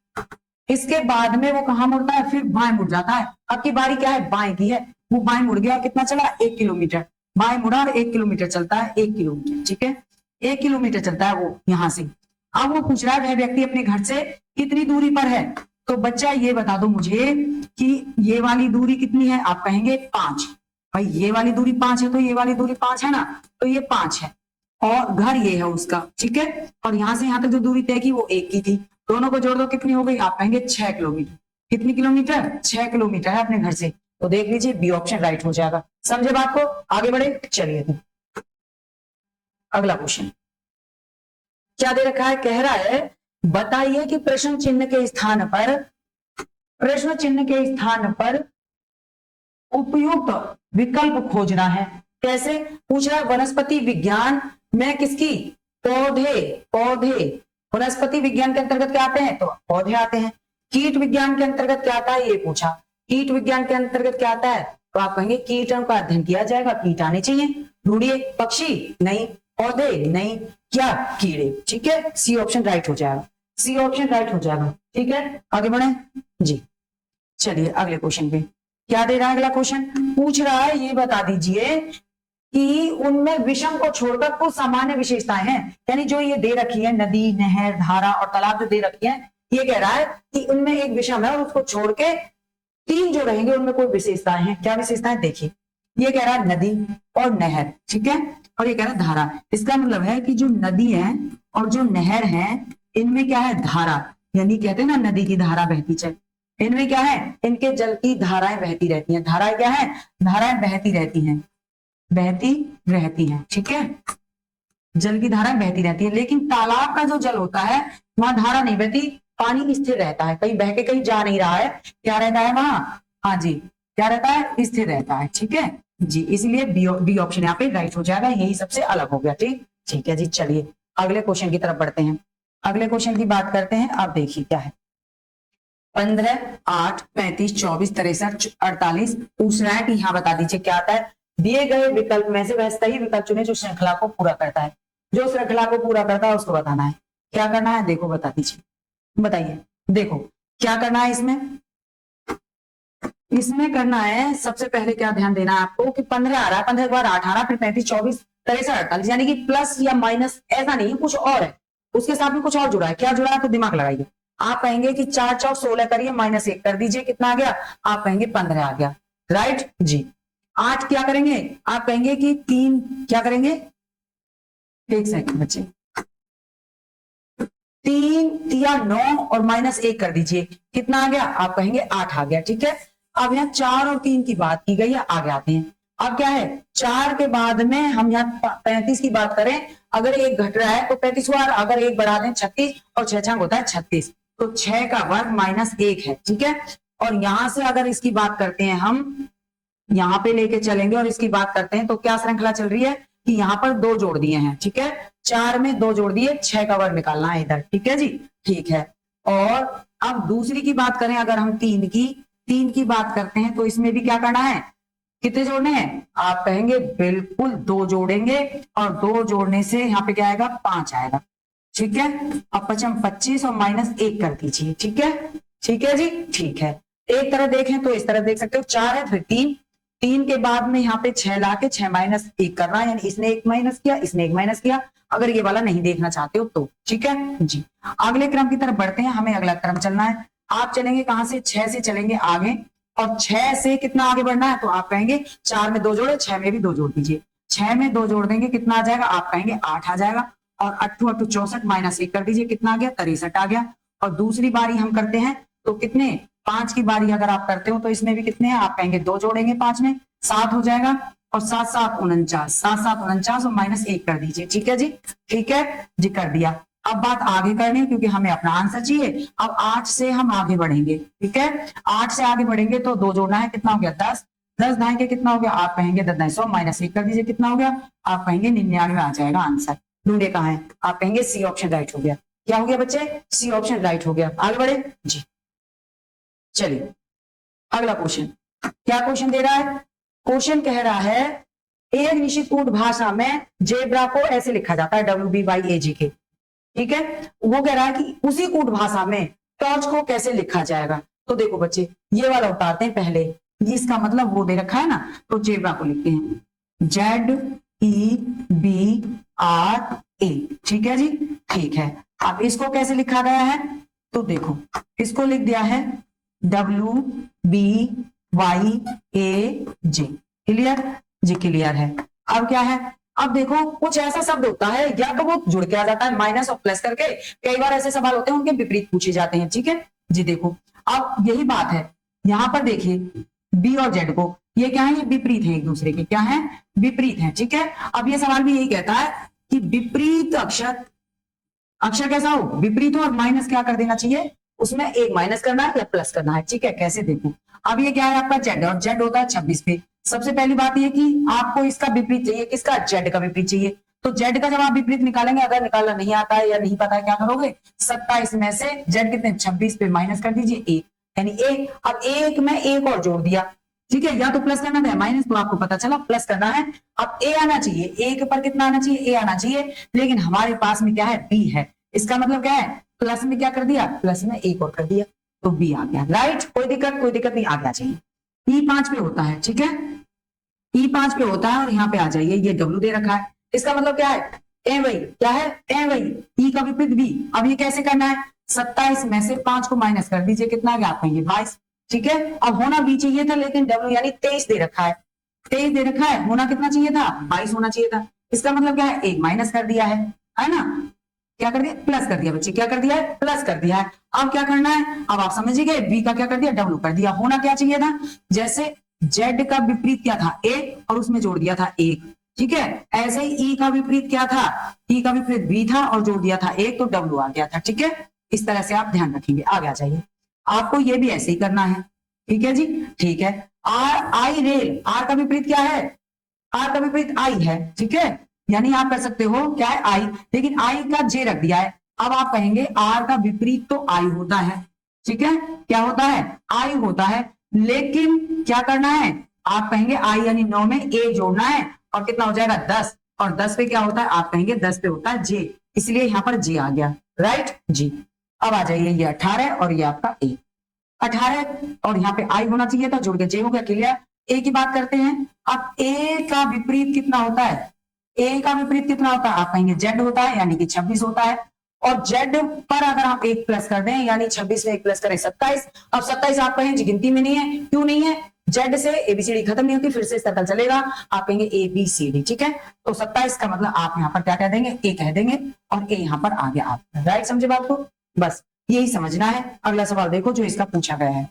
इसके बाद में वो कहाँ मुड़ता है? फिर बाएं मुड़ जाता है। अब की बारी क्या है? बाएं की है। वो बाएं मुड़ गया, कितना चला? 1 किलोमीटर। बाएं मुड़ा और 1 किलोमीटर चलता है, 1 किलोमीटर, ठीक है। 1 किलोमीटर चलता है वो यहाँ से। अब वो पूछ रहा है वह व्यक्ति अपने घर से कितनी दूरी पर है। तो बच्चा ये बता दो मुझे कि ये वाली दूरी कितनी है। आप कहेंगे 5। भाई ये वाली दूरी 5 है तो ये वाली दूरी 5 है ना, तो ये 5 है और घर ये है उसका, ठीक है। और यहां से यहां तक जो दूरी तय की वो 1 की थी। दोनों को जोड़ दो, कितनी हो गई? आप कहेंगे 6 किलोमीटर। कितनी किलोमीटर? 6 किलोमीटर है अपने घर से। तो देख लीजिए बी ऑप्शन राइट हो जाएगा। समझे बात को? आगे बढ़े, चलिए तो अगला क्वेश्चन क्या दे रखा है? कह रहा है बताइए कि प्रश्न चिन्ह के स्थान पर उपयुक्त विकल्प खोजना है। कैसे पूछ रहा है? वनस्पति विज्ञान में किसकी? पौधे वनस्पति विज्ञान के अंतर्गत क्या आते हैं? तो पौधे आते हैं। कीट विज्ञान के अंतर्गत क्या आता है? ये पूछा। कीट विज्ञान के अंतर्गत क्या आता है? तो आप कहेंगे कीटों का अध्ययन किया जाएगा, कीट आने चाहिए। ढूंढिए, पक्षी नहीं, पौधे नहीं, क्या? कीड़े, ठीक है। सी ऑप्शन राइट हो जाएगा, सी ऑप्शन राइट हो जाएगा, ठीक है। आगे बढ़े जी। चलिए अगले क्वेश्चन पे क्या दे रहा है? अगला क्वेश्चन पूछ रहा है ये बता दीजिए कि उनमें विषम को छोड़कर कुछ सामान्य विशेषताएं हैं। यानी जो ये दे रखी है, नदी, नहर, धारा और तालाब जो दे रखी है, ये कह रहा है कि उनमें एक विषम है और उसको छोड़ के 3 जो रहेंगे उनमें कोई विशेषताएं हैं। क्या विशेषताएं? देखिए, ये कह रहा है नदी और नहर, ठीक है, और ये कह रहा है धारा। इसका मतलब है कि जो नदी है और जो नहर है इनमें क्या है, धारा, यानी कहते हैं ना नदी की धारा बहती चल, इनमें क्या है, इनके जल की धाराएं बहती रहती हैं। धाराएं क्या है, धाराएं बहती रहती हैं, बहती रहती हैं, ठीक है, जल की धारा बहती रहती है। लेकिन तालाब का जो जल होता है वहां धारा नहीं बहती, पानी स्थिर रहता है, कहीं बह के कहीं जा नहीं रहा है, क्या रहता है वहां, हाँ जी, क्या रहता है, स्थिर रहता है, ठीक है जी। इसलिए बी ऑप्शन यहाँ पे राइट हो जाएगा, यही सबसे अलग हो गया, ठीक ठीक है जी। चलिए अगले क्वेश्चन की तरफ बढ़ते हैं। अगले क्वेश्चन की बात करते हैं। आप देखिए क्या है, 15, 8, 35, 24, 63, 48 पूछ रहा है कि यहाँ बता दीजिए क्या आता है। दिए गए विकल्प में से वह सही विकल्प चुने जो श्रृंखला को पूरा करता है। जो श्रृंखला को पूरा करता है उसको बताना है। क्या करना है, देखो बता दीजिए, बताइए, देखो क्या करना है इसमें। इसमें करना है सबसे पहले क्या ध्यान देना है आपको कि 15 आ रहा है, 15 के बाद 8 आ रहा, फिर 35, 24, 63, 48, यानी कि प्लस या माइनस ऐसा नहीं, कुछ और है, उसके साथ में कुछ और जुड़ा है। क्या जुड़ा है तो दिमाग लगाइए। आप कहेंगे कि 4 4 16 करिए, -1 कर दीजिए, कितना आ गया, आप कहेंगे 15 आ गया, राइट जी। 8 क्या करेंगे, आप कहेंगे कि 3 क्या करेंगे, एक सेकंड बच्चे, 3 या 9 और -1 कर दीजिए, कितना आ गया, आप कहेंगे 8 आ गया, ठीक है। अब यहाँ 4 और 3 की बात की गई है, आगे आते हैं। अब क्या है, 4 के बाद में हम यहाँ 35 की बात करें, अगर एक घट रहा है तो 35 हुआ, अगर एक बढ़ा दें 36, और 6 छंग होता है 36, तो 6 का वर्ग -1 है, ठीक है। और यहां से अगर इसकी बात करते हैं हम, यहाँ पे लेके चलेंगे और इसकी बात करते हैं, तो क्या श्रृंखला चल रही है कि यहाँ पर 2 जोड़ दिए हैं, ठीक है, 4 में 2 जोड़ दिए, 6 का वर्ग निकालना है इधर, ठीक है जी, ठीक है। और अब दूसरी की बात करें, अगर हम 3 की बात करते हैं, तो इसमें भी क्या करना है, कितने जोड़ने हैं, आप कहेंगे बिल्कुल 2 जोड़ेंगे, और 2 जोड़ने से यहाँ पे क्या आएगा, 5 आएगा, ठीक है। अब 5 25 और -1 कर दीजिए, ठीक है, ठीक है जी, ठीक है। एक तरह देखें तो इस तरह देख सकते हो, 4 है फिर 3 के बाद में यहाँ पे 6 ला के 6 -1 करना है, यानी इसने 1 माइनस किया, इसने 1 माइनस किया, अगर ये वाला नहीं देखना चाहते हो तो, ठीक है जी। अगले क्रम की तरफ बढ़ते हैं, हमें अगला क्रम चलना है। आप चलेंगे कहां से, 6 से चलेंगे आगे, और 6 से कितना आगे बढ़ना है, तो आप कहेंगे 4 में 2 जोड़े, 6 में भी 2 जोड़ दीजिए, 6 में 2 जोड़ देंगे, कितना आ जाएगा, आप कहेंगे 8 आ जाएगा, और 8 8 64 -1 कर दीजिए, कितना आ गया, 63 आ गया। और दूसरी बारी हम करते हैं तो कितने, 5 की बारी अगर आप करते हो तो इसमें भी कितने हैं, आप कहेंगे 2 जोड़ेंगे 5 में, 7 हो जाएगा, और 7 7 49, 7 7 49 और -1 कर दीजिए, ठीक है जी, ठीक है जी, कर दिया। अब बात आगे करनी है क्योंकि हमें अपना आंसर चाहिए। अब 8 से हम आगे बढ़ेंगे, ठीक है, 8 से आगे बढ़ेंगे तो 2 जोड़ना है, कितना हो गया 10, 10 ढाई के कितना हो गया, आप कहेंगे 10 9 -1 कर दीजिए, कितना हो गया, आप कहेंगे 99 आ जाएगा आंसर। ढूंढे कहाँ है, आप कहेंगे सी ऑप्शन राइट हो गया। क्या हो गया बच्चे, सी ऑप्शन राइट हो गया। आगे बढ़े जी, चलिए अगला क्वेश्चन, क्या क्वेश्चन दे रहा है, क्वेश्चन कह रहा है एक निश्चित कूट भाषा में जेब्रा को ऐसे लिखा जाता है, WBYAGK, ठीक है। वो कह रहा है कि उसी कूट भाषा में टॉर्च को कैसे लिखा जाएगा। तो देखो बच्चे, ये वाला उतारते हैं पहले, इसका मतलब वो दे रखा है ना, तो जेब्रा को लिखते हैं ZEBRA, ठीक है जी, ठीक है। अब इसको कैसे लिखा गया है, तो देखो इसको लिख दिया है WBYAJ, क्लियर जी, क्लियर है। अब क्या है, अब देखो कुछ ऐसा शब्द होता है, या तो वो जुड़ के आ जाता है माइनस और प्लस करके, कई बार ऐसे सवाल होते हैं उनके विपरीत पूछे जाते हैं, ठीक है जी। देखो अब यही बात है, यहां पर देखिए बी और जेड को, ये क्या है, ये विपरीत है एक दूसरे के, क्या है, विपरीत है, ठीक है। अब ये सवाल भी यही कहता है कि विपरीत अक्षर, अक्षर कैसा हो, विपरीत हो, और माइनस क्या कर देना चाहिए, उसमें एक माइनस करना है या प्लस करना है, ठीक है। कैसे देखो, अब ये क्या है आपका जेड, और जेड होता है 26 पे। सबसे पहली बात ये कि आपको इसका विपरीत चाहिए, किसका, जेड का विपरीत चाहिए। तो जेड का जब आप विपरीत निकालेंगे, अगर निकालना नहीं आता है या नहीं पता है, क्या करोगे, 27 में से जेड कितने, 26 पे माइनस कर दीजिए 1, यानी 1। अब 1 में 1 और जोड़ दिया, ठीक है, या तो प्लस करना था माइनस, तो आपको पता चला प्लस करना है। अब ए आना चाहिए, ए के ऊपर कितना आना चाहिए, ए आना चाहिए, लेकिन हमारे पास में क्या है, बी है। इसका मतलब क्या है, प्लस में क्या कर दिया, प्लस में 1 और कर दिया, तो बी आ गया, राइट। कोई दिक्कत नहीं, आ गया चाहिए। E5 पे होता है, ठीक है, E5 पे होता है, और यहाँ पे आ जाइए, ये W दे रखा है, इसका मतलब क्या है, ए वही, क्या है, ए वही, E का विपरीत B। अब ये कैसे करना है, 27 में से 5 को माइनस कर दीजिए, कितना आ गया, आप कहेंगे 22, ठीक है। अब होना B चाहिए था, लेकिन W यानी 23 दे रखा है, 23 दे रखा है, होना कितना चाहिए था, 22 होना चाहिए था। इसका मतलब क्या है, एक माइनस कर दिया है ना, क्या कर दिया, प्लस कर दिया बच्चे, क्या कर दिया है, प्लस कर दिया है। अब क्या करना है, अब आप समझ गए, बी का क्या कर दिया, डब्ल्यू कर दिया। होना क्या चाहिए था, जैसे जेड का विपरीत क्या था, ए, और उसमें जोड़ दिया था एक, ठीक है। ऐसे ही ई का विपरीत क्या था, ई का विपरीत बी था और जोड़ दिया था एक, तो डब्ल्यू आ गया था, ठीक है। इस तरह से आप ध्यान रखेंगे। आगे आ जाइए, आपको ये भी ऐसे ही करना है, ठीक है जी, ठीक है। आर आई रेल, आर का विपरीत क्या है, आर का विपरीत आई है, ठीक है। यानी आप कर सकते हो क्या है, आई, लेकिन आई का जे रख दिया है। अब आप कहेंगे आर का विपरीत तो आई होता है, ठीक है, क्या होता है, आई होता है, लेकिन क्या करना है, आप कहेंगे आई यानी 9 में ए जोड़ना है, और कितना हो जाएगा 10, और 10 पे क्या होता है, आप कहेंगे 10 पे होता है जे, इसलिए यहां पर जे आ गया, राइट जी। अब आ जाइए, ये 18 और ये आपका ए, 18 और यहाँ पे आई होना चाहिए था, जोड़ के जे हो गया, क्लियर। ए की बात करते हैं। अब ए का विपरीत कितना होता है, ए का विपरीत कितना होता है, आप कहेंगे जेड होता है, यानी कि 26 होता है। और जेड पर अगर आप एक प्लस कर दें, यानी 26 में एक प्लस करें 27। अब 27 आप कहें जी गिनती में नहीं है, क्यों नहीं है, जेड से एबीसीडी खत्म नहीं होती, फिर से सर्कल चलेगा, आप कहेंगे ए बी सी डी, ठीक है। तो 27 का मतलब आप यहाँ पर क्या कह देंगे, ए कह देंगे, और ए यहाँ पर आ गया आप, राइट, समझे बात को, बस यही समझना है। अगला सवाल देखो जो इसका पूछा गया है,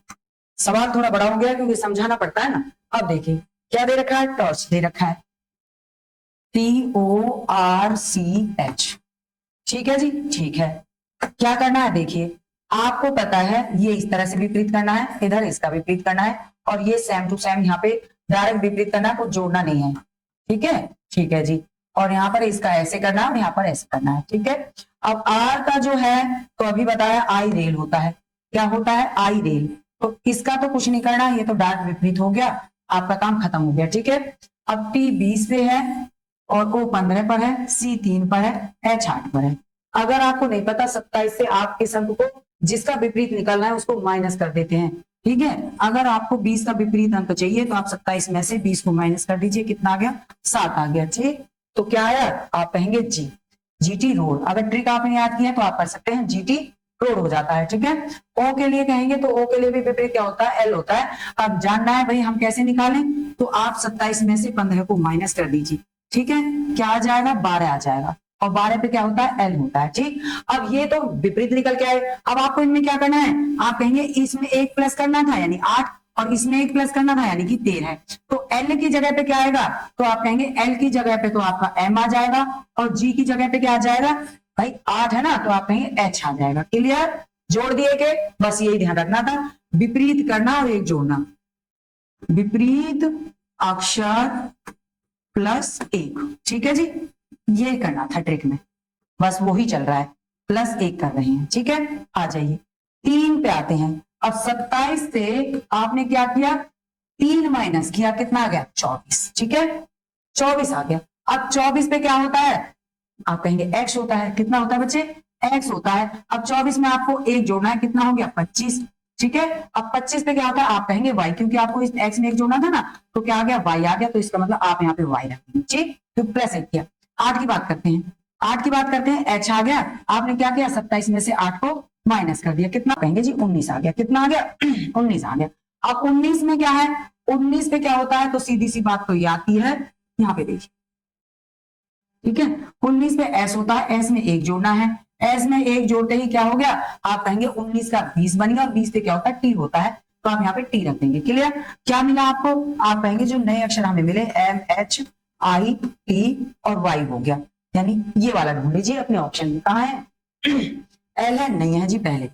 सवाल थोड़ा बड़ा हो गया क्योंकि समझाना पड़ता है ना। अब देखिए क्या दे रखा है, टॉर्च दे रखा है, TORCH, ठीक है जी, ठीक है। क्या करना है, देखिए आपको पता है ये इस तरह से विपरीत करना है, इधर इसका विपरीत करना है, और ये सेम टू सेम यहाँ पे डायरेक्ट विपरीत करना है, कुछ जोड़ना नहीं है, ठीक है, ठीक है जी। और यहाँ पर इसका ऐसे करना है और यहाँ पर ऐसे करना है, ठीक है। अब आर का जो है, तो अभी बताया आई रेल होता है, क्या होता है, आई रेल, तो इसका तो कुछ नहीं करना, ये तो डायरेक्ट विपरीत हो गया, आपका काम खत्म हो गया, ठीक है। अब T 20 पे है और O 15 पर है, C 3 पर है, H 8 पर है। अगर आपको नहीं पता 27 से आपके अंक को जिसका विपरीत निकलना है उसको माइनस कर देते हैं, ठीक है। अगर आपको 20 का विपरीत अंक चाहिए तो आप 27 में से 20 को माइनस कर दीजिए, कितना आ गया, 7 आ गया, ठीक। तो क्या आया, आप कहेंगे जी, जीटी रोड। अगर ट्रिक आपने याद किया तो आप कर सकते हैं, जीटी रोड हो जाता है, ठीक है। ओ के लिए कहेंगे तो ओ के लिए भी विपरीत क्या होता है, एल होता है। अब जानना है भाई हम कैसे निकालें, तो आप 27 में से 15 को माइनस कर दीजिए, ठीक है। क्या आ जाएगा, 12 आ जाएगा, और 12 पे क्या होता है, एल होता है, ठीक। अब ये तो विपरीत निकल के आए, अब आपको इनमें क्या करना है, आप कहेंगे इसमें एक प्लस करना था यानी 8, और इसमें एक प्लस करना था यानी कि 13, तो एल की जगह पे क्या आएगा, तो आप कहेंगे एल की जगह पे तो आपका एम आ जाएगा, और जी की जगह पे क्या आ जाएगा, भाई 8 है ना, तो आप कहेंगे एच आ जाएगा, क्लियर, जोड़ दिए के, बस यही ध्यान रखना था, विपरीत करना और एक जोड़ना, विपरीत अक्षर प्लस एक, ठीक है जी, ये करना था ट्रिक में, बस वही चल रहा है, प्लस एक कर रहे हैं, ठीक है। आ जाइए 3 पे आते हैं। अब 27 से आपने क्या किया, 3 माइनस किया, कितना आ गया, 24, ठीक है, 24 आ गया। अब 24 पे क्या होता है, आप कहेंगे x होता है, कितना होता है बच्चे, x होता है। अब 24 में आपको एक जोड़ना है, कितना हो गया, 25, ठीक है। अब 25 पे क्या होता है, आप कहेंगे y, क्योंकि आपको इस x में एक जोड़ना था ना, तो क्या आ गया, y आ गया, तो इसका मतलब आप यहाँ पे y रख देंगे, ठीक, तो प्लस एक किया। 8 की बात करते हैं, 8 की बात करते हैं, h आ गया, आपने क्या किया, 27 में से 8 को माइनस कर दिया, कितना कहेंगे जी, 19 आ गया, कितना आ गया 19 आ गया। अब 19 में क्या है, 19 पे क्या होता है, तो सीधी सी बात तो ये आती है, यहाँ पे देखिए, ठीक है। 19 पे s होता है, s में एक जोड़ना है, s में एक जोड़ते ही क्या हो गया, आप कहेंगे 19 का 20 बन गया, और 20 पे क्या होता है, t होता है, तो आप यहाँ पे t रख देंगे, क्लियर। क्या मिला आपको, आप कहेंगे जो नए अक्षर हमें मिले m h i t और y हो गया, यानी ये वाला ढूंढ लीजिए अपने ऑप्शन में, कहाँ है, l है, नहीं है जी पहले,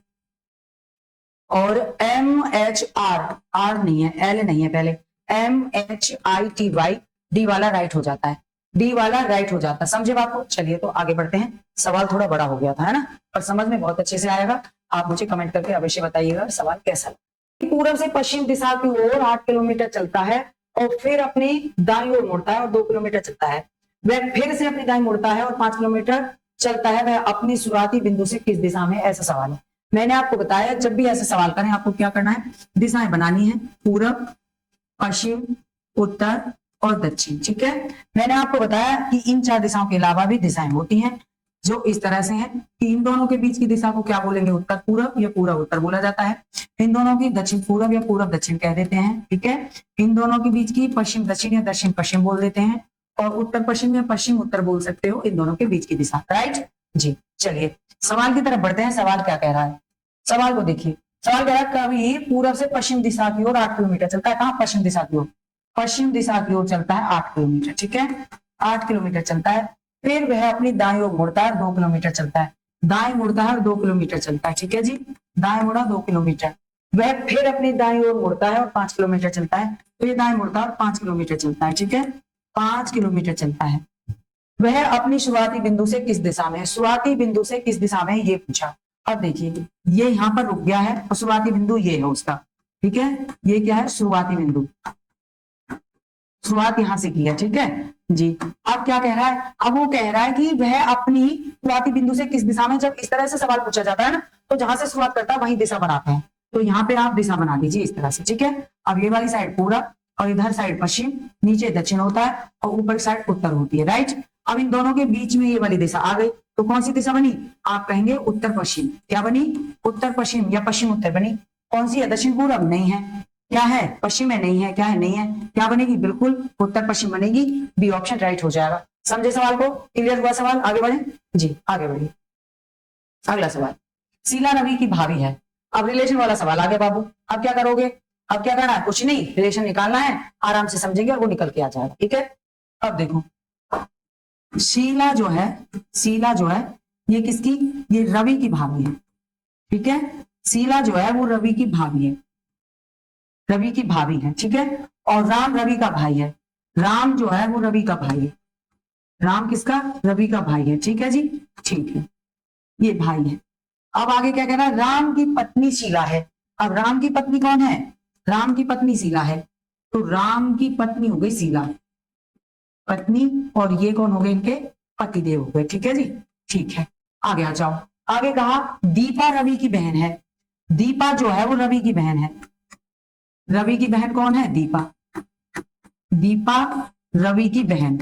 और m h r नहीं है, l नहीं है पहले, m h i t y, d वाला राइट हो जाता है, डी वाला राइट हो जाता है, समझे बात को। चलिए तो आगे बढ़ते हैं, सवाल थोड़ा बड़ा हो गया था, है ना, पर समझ में बहुत अच्छे से आएगा। आप मुझे कमेंट करके अवश्य बताइएगा सवाल कैसा लगा। पूरब से पश्चिम दिशा की ओर 8 किलोमीटर चलता है और फिर अपनी दाईं ओर मुड़ता है और 2 किलोमीटर चलता है, वह फिर से अपनी दाईं मुड़ता है और 5 किलोमीटर चलता है, वह अपनी शुरुआती बिंदु से किस दिशा में, ऐसा सवाल है। मैंने आपको बताया जब भी ऐसे सवाल करें आपको क्या करना है, दिशाएं बनानी है, पूरब, पश्चिम, उत्तर और दक्षिण, ठीक है। मैंने आपको बताया कि इन 4 दिशाओं के अलावा भी दिशाएं होती हैं, जो इस तरह से है कि इन दोनों के बीच की दिशा को क्या बोलेंगे, उत्तर पूरब या पूरब उत्तर बोला जाता है। इन दोनों की दक्षिण पूरब या पूरब दक्षिण कह देते हैं, ठीक है। इन दोनों के बीच की पश्चिम दक्षिण या दक्षिण पश्चिम बोल देते हैं, और उत्तर पश्चिम या पश्चिम उत्तर बोल सकते हो इन दोनों के बीच की दिशा, राइट जी। चलिए सवाल की तरफ बढ़ते हैं। सवाल क्या कह रहा है, सवाल को देखिए। सवाल कह रहा है कभी पूरब से पश्चिम दिशा की ओर 8 किलोमीटर चलता है। कहाँ, पश्चिम दिशा की ओर, पश्चिम दिशा की ओर चलता है 8 किलोमीटर, ठीक है, 8 किलोमीटर चलता है। फिर वह अपनी दाईं ओर मुड़ता है, 2 किलोमीटर चलता है, दाएं मुड़ता है और 2 किलोमीटर चलता है, ठीक है जी। दाएं मुड़ा 2 किलोमीटर, वह फिर अपनी दाईं ओर मुड़ता है और 5 किलोमीटर चलता है, तो ये दाएं मुड़ता है और 5 किलोमीटर चलता है, ठीक है, 5 किलोमीटर चलता है। वह अपनी शुरुआती बिंदु से किस दिशा में है, शुरुआती बिंदु से किस दिशा में है ये पूछा। अब देखिए ये यहाँ पर रुक गया है और शुरुआती बिंदु ये है उसका, ठीक है, ये क्या है, शुरुआती बिंदु, शुरुआत यहां से की है, ठीक है जी। अब क्या कह रहा है, अब वो कह रहा है कि वह अपनी शुरुआती बिंदु से किस दिशा में, जब इस तरह से सवाल पूछा जाता है ना, तो जहां से शुरुआत करता है वही दिशा बनाते हैं, तो यहाँ पे आप दिशा बना दीजिए इस तरह से, ठीक है। अब ये वाली साइड पूरब और इधर साइड पश्चिम, नीचे दक्षिण होता है और ऊपर साइड उत्तर होती है, राइट। अब इन दोनों के बीच में ये वाली दिशा आ गई, तो कौन सी दिशा बनी, आप कहेंगे उत्तर पश्चिम। क्या बनी, उत्तर पश्चिम या पश्चिम उत्तर बनी। कौन सी है, दक्षिण पूरब नहीं है, क्या है, पश्चिम में नहीं है, क्या है, नहीं है, क्या बनेगी, बिल्कुल उत्तर पश्चिम बनेगी, बी ऑप्शन राइट हो जाएगा। समझे सवाल को, क्लियर हुआ सवाल, आगे बढ़े जी, आगे बढ़िए। अगला सवाल, शीला रवि की भाभी है। अब रिलेशन वाला सवाल आ गया बाबू, अब क्या करोगे, अब क्या करना है, कुछ नहीं, रिलेशन निकालना है, आराम से समझेंगे और वो निकल के आ जाएगा, ठीक है। अब देखो शीला जो है, शीला जो है ये किसकी, ये रवि की भाभी है, ठीक है। शीला जो है वो रवि की भाभी है, रवि की भाभी है, ठीक है। और राम रवि का भाई है, राम जो है वो रवि का भाई है, राम किसका, रवि का भाई है, ठीक है जी, ठीक है, ये भाई है। अब आगे क्या कह रहा है, राम की पत्नी शीला है। अब राम की पत्नी कौन है, राम की पत्नी शीला है, तो राम की पत्नी हो गई शीला, पत्नी, और ये कौन हो गए, इनके पतिदेव हो गए, ठीक है जी, ठीक है। आगे आ जाओ, आगे कहा दीपा रवि की बहन है। दीपा जो है वो रवि की बहन है, रवि की बहन कौन है, दीपा, दीपा रवि की बहन,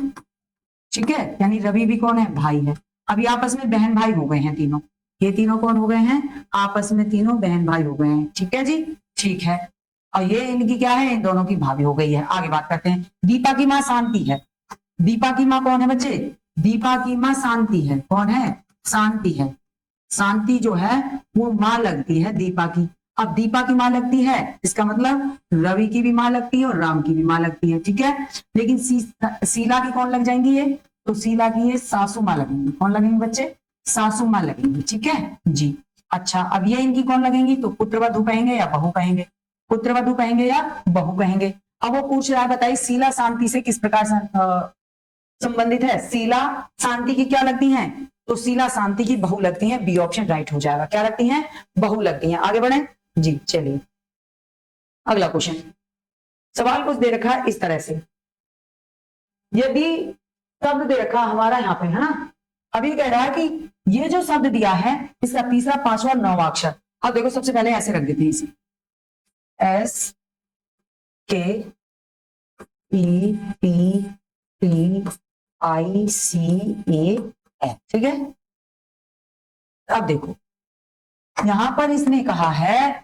ठीक है, यानी रवि भी कौन है, भाई है। अभी आपस में बहन भाई हो गए हैं तीनों, ये तीनों कौन हो गए हैं, आपस में तीनों बहन भाई हो गए हैं, ठीक है जी, ठीक है। और ये इनकी क्या है, इन दोनों की भाभी हो गई है। आगे बात करते हैं, दीपा की माँ शांति है। दीपा की माँ कौन है बच्चे, दीपा की माँ शांति है, कौन है, शांति है। शांति जो है वो माँ लगती है दीपा की। अब दीपा की माँ लगती है, इसका मतलब रवि की भी माँ लगती है और राम की भी माँ लगती है, ठीक है। लेकिन शीला की कौन लग जाएंगी ये, तो शीला की ये सासू माँ लगेंगी। कौन लगेंगे बच्चे, सासू माँ लगेंगी, ठीक है जी। अच्छा अब ये इनकी कौन लगेंगी, तो पुत्रवधू कहेंगे या बहू कहेंगे, पुत्रवधू कहेंगे या बहू कहेंगे। अब वो पूछ रहा है बताइए शीला शांति से किस प्रकार संबंधित है। शीला शांति की क्या लगती हैं, तो शीला शांति की बहू लगती हैं, बी ऑप्शन राइट हो जाएगा। क्या लगती हैं, बहू लगती हैं। आगे बढ़े जी, चलिए अगला क्वेश्चन। सवाल कुछ दे रखा है इस तरह से, यदि शब्द दे रखा हमारा यहाँ पे है ना, अभी कह रहा है कि ये जो शब्द दिया है इसका तीसरा, पांचवा, नौवां अक्षर। अब देखो सबसे पहले ऐसे रख देते हैं इसे, S K E P T I C A F, ठीक है। अब देखो यहां पर इसने कहा है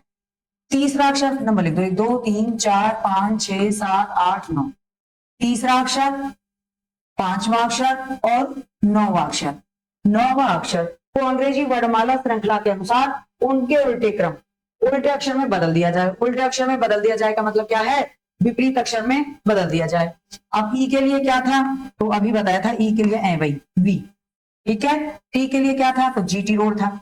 तीसरा अक्षर, नंबर लिख दो, 1 2 3 4 5 6 7 8 9, तीसरा अक्षर, पांचवा अक्षर और नौवां अक्षर। नौवां अक्षर को अंग्रेजी वर्णमाला श्रृंखला के अनुसार उनके उल्टे क्रम, उल्टे अक्षर में बदल दिया जाए। उल्टे अक्षर में बदल दिया जाए का मतलब क्या है, विपरीत अक्षर में बदल दिया जाए। अब ई के लिए क्या था, तो अभी बताया था, ई के लिए ए वही वी, ठीक है। टी के लिए क्या था, तो जीटी रोड था।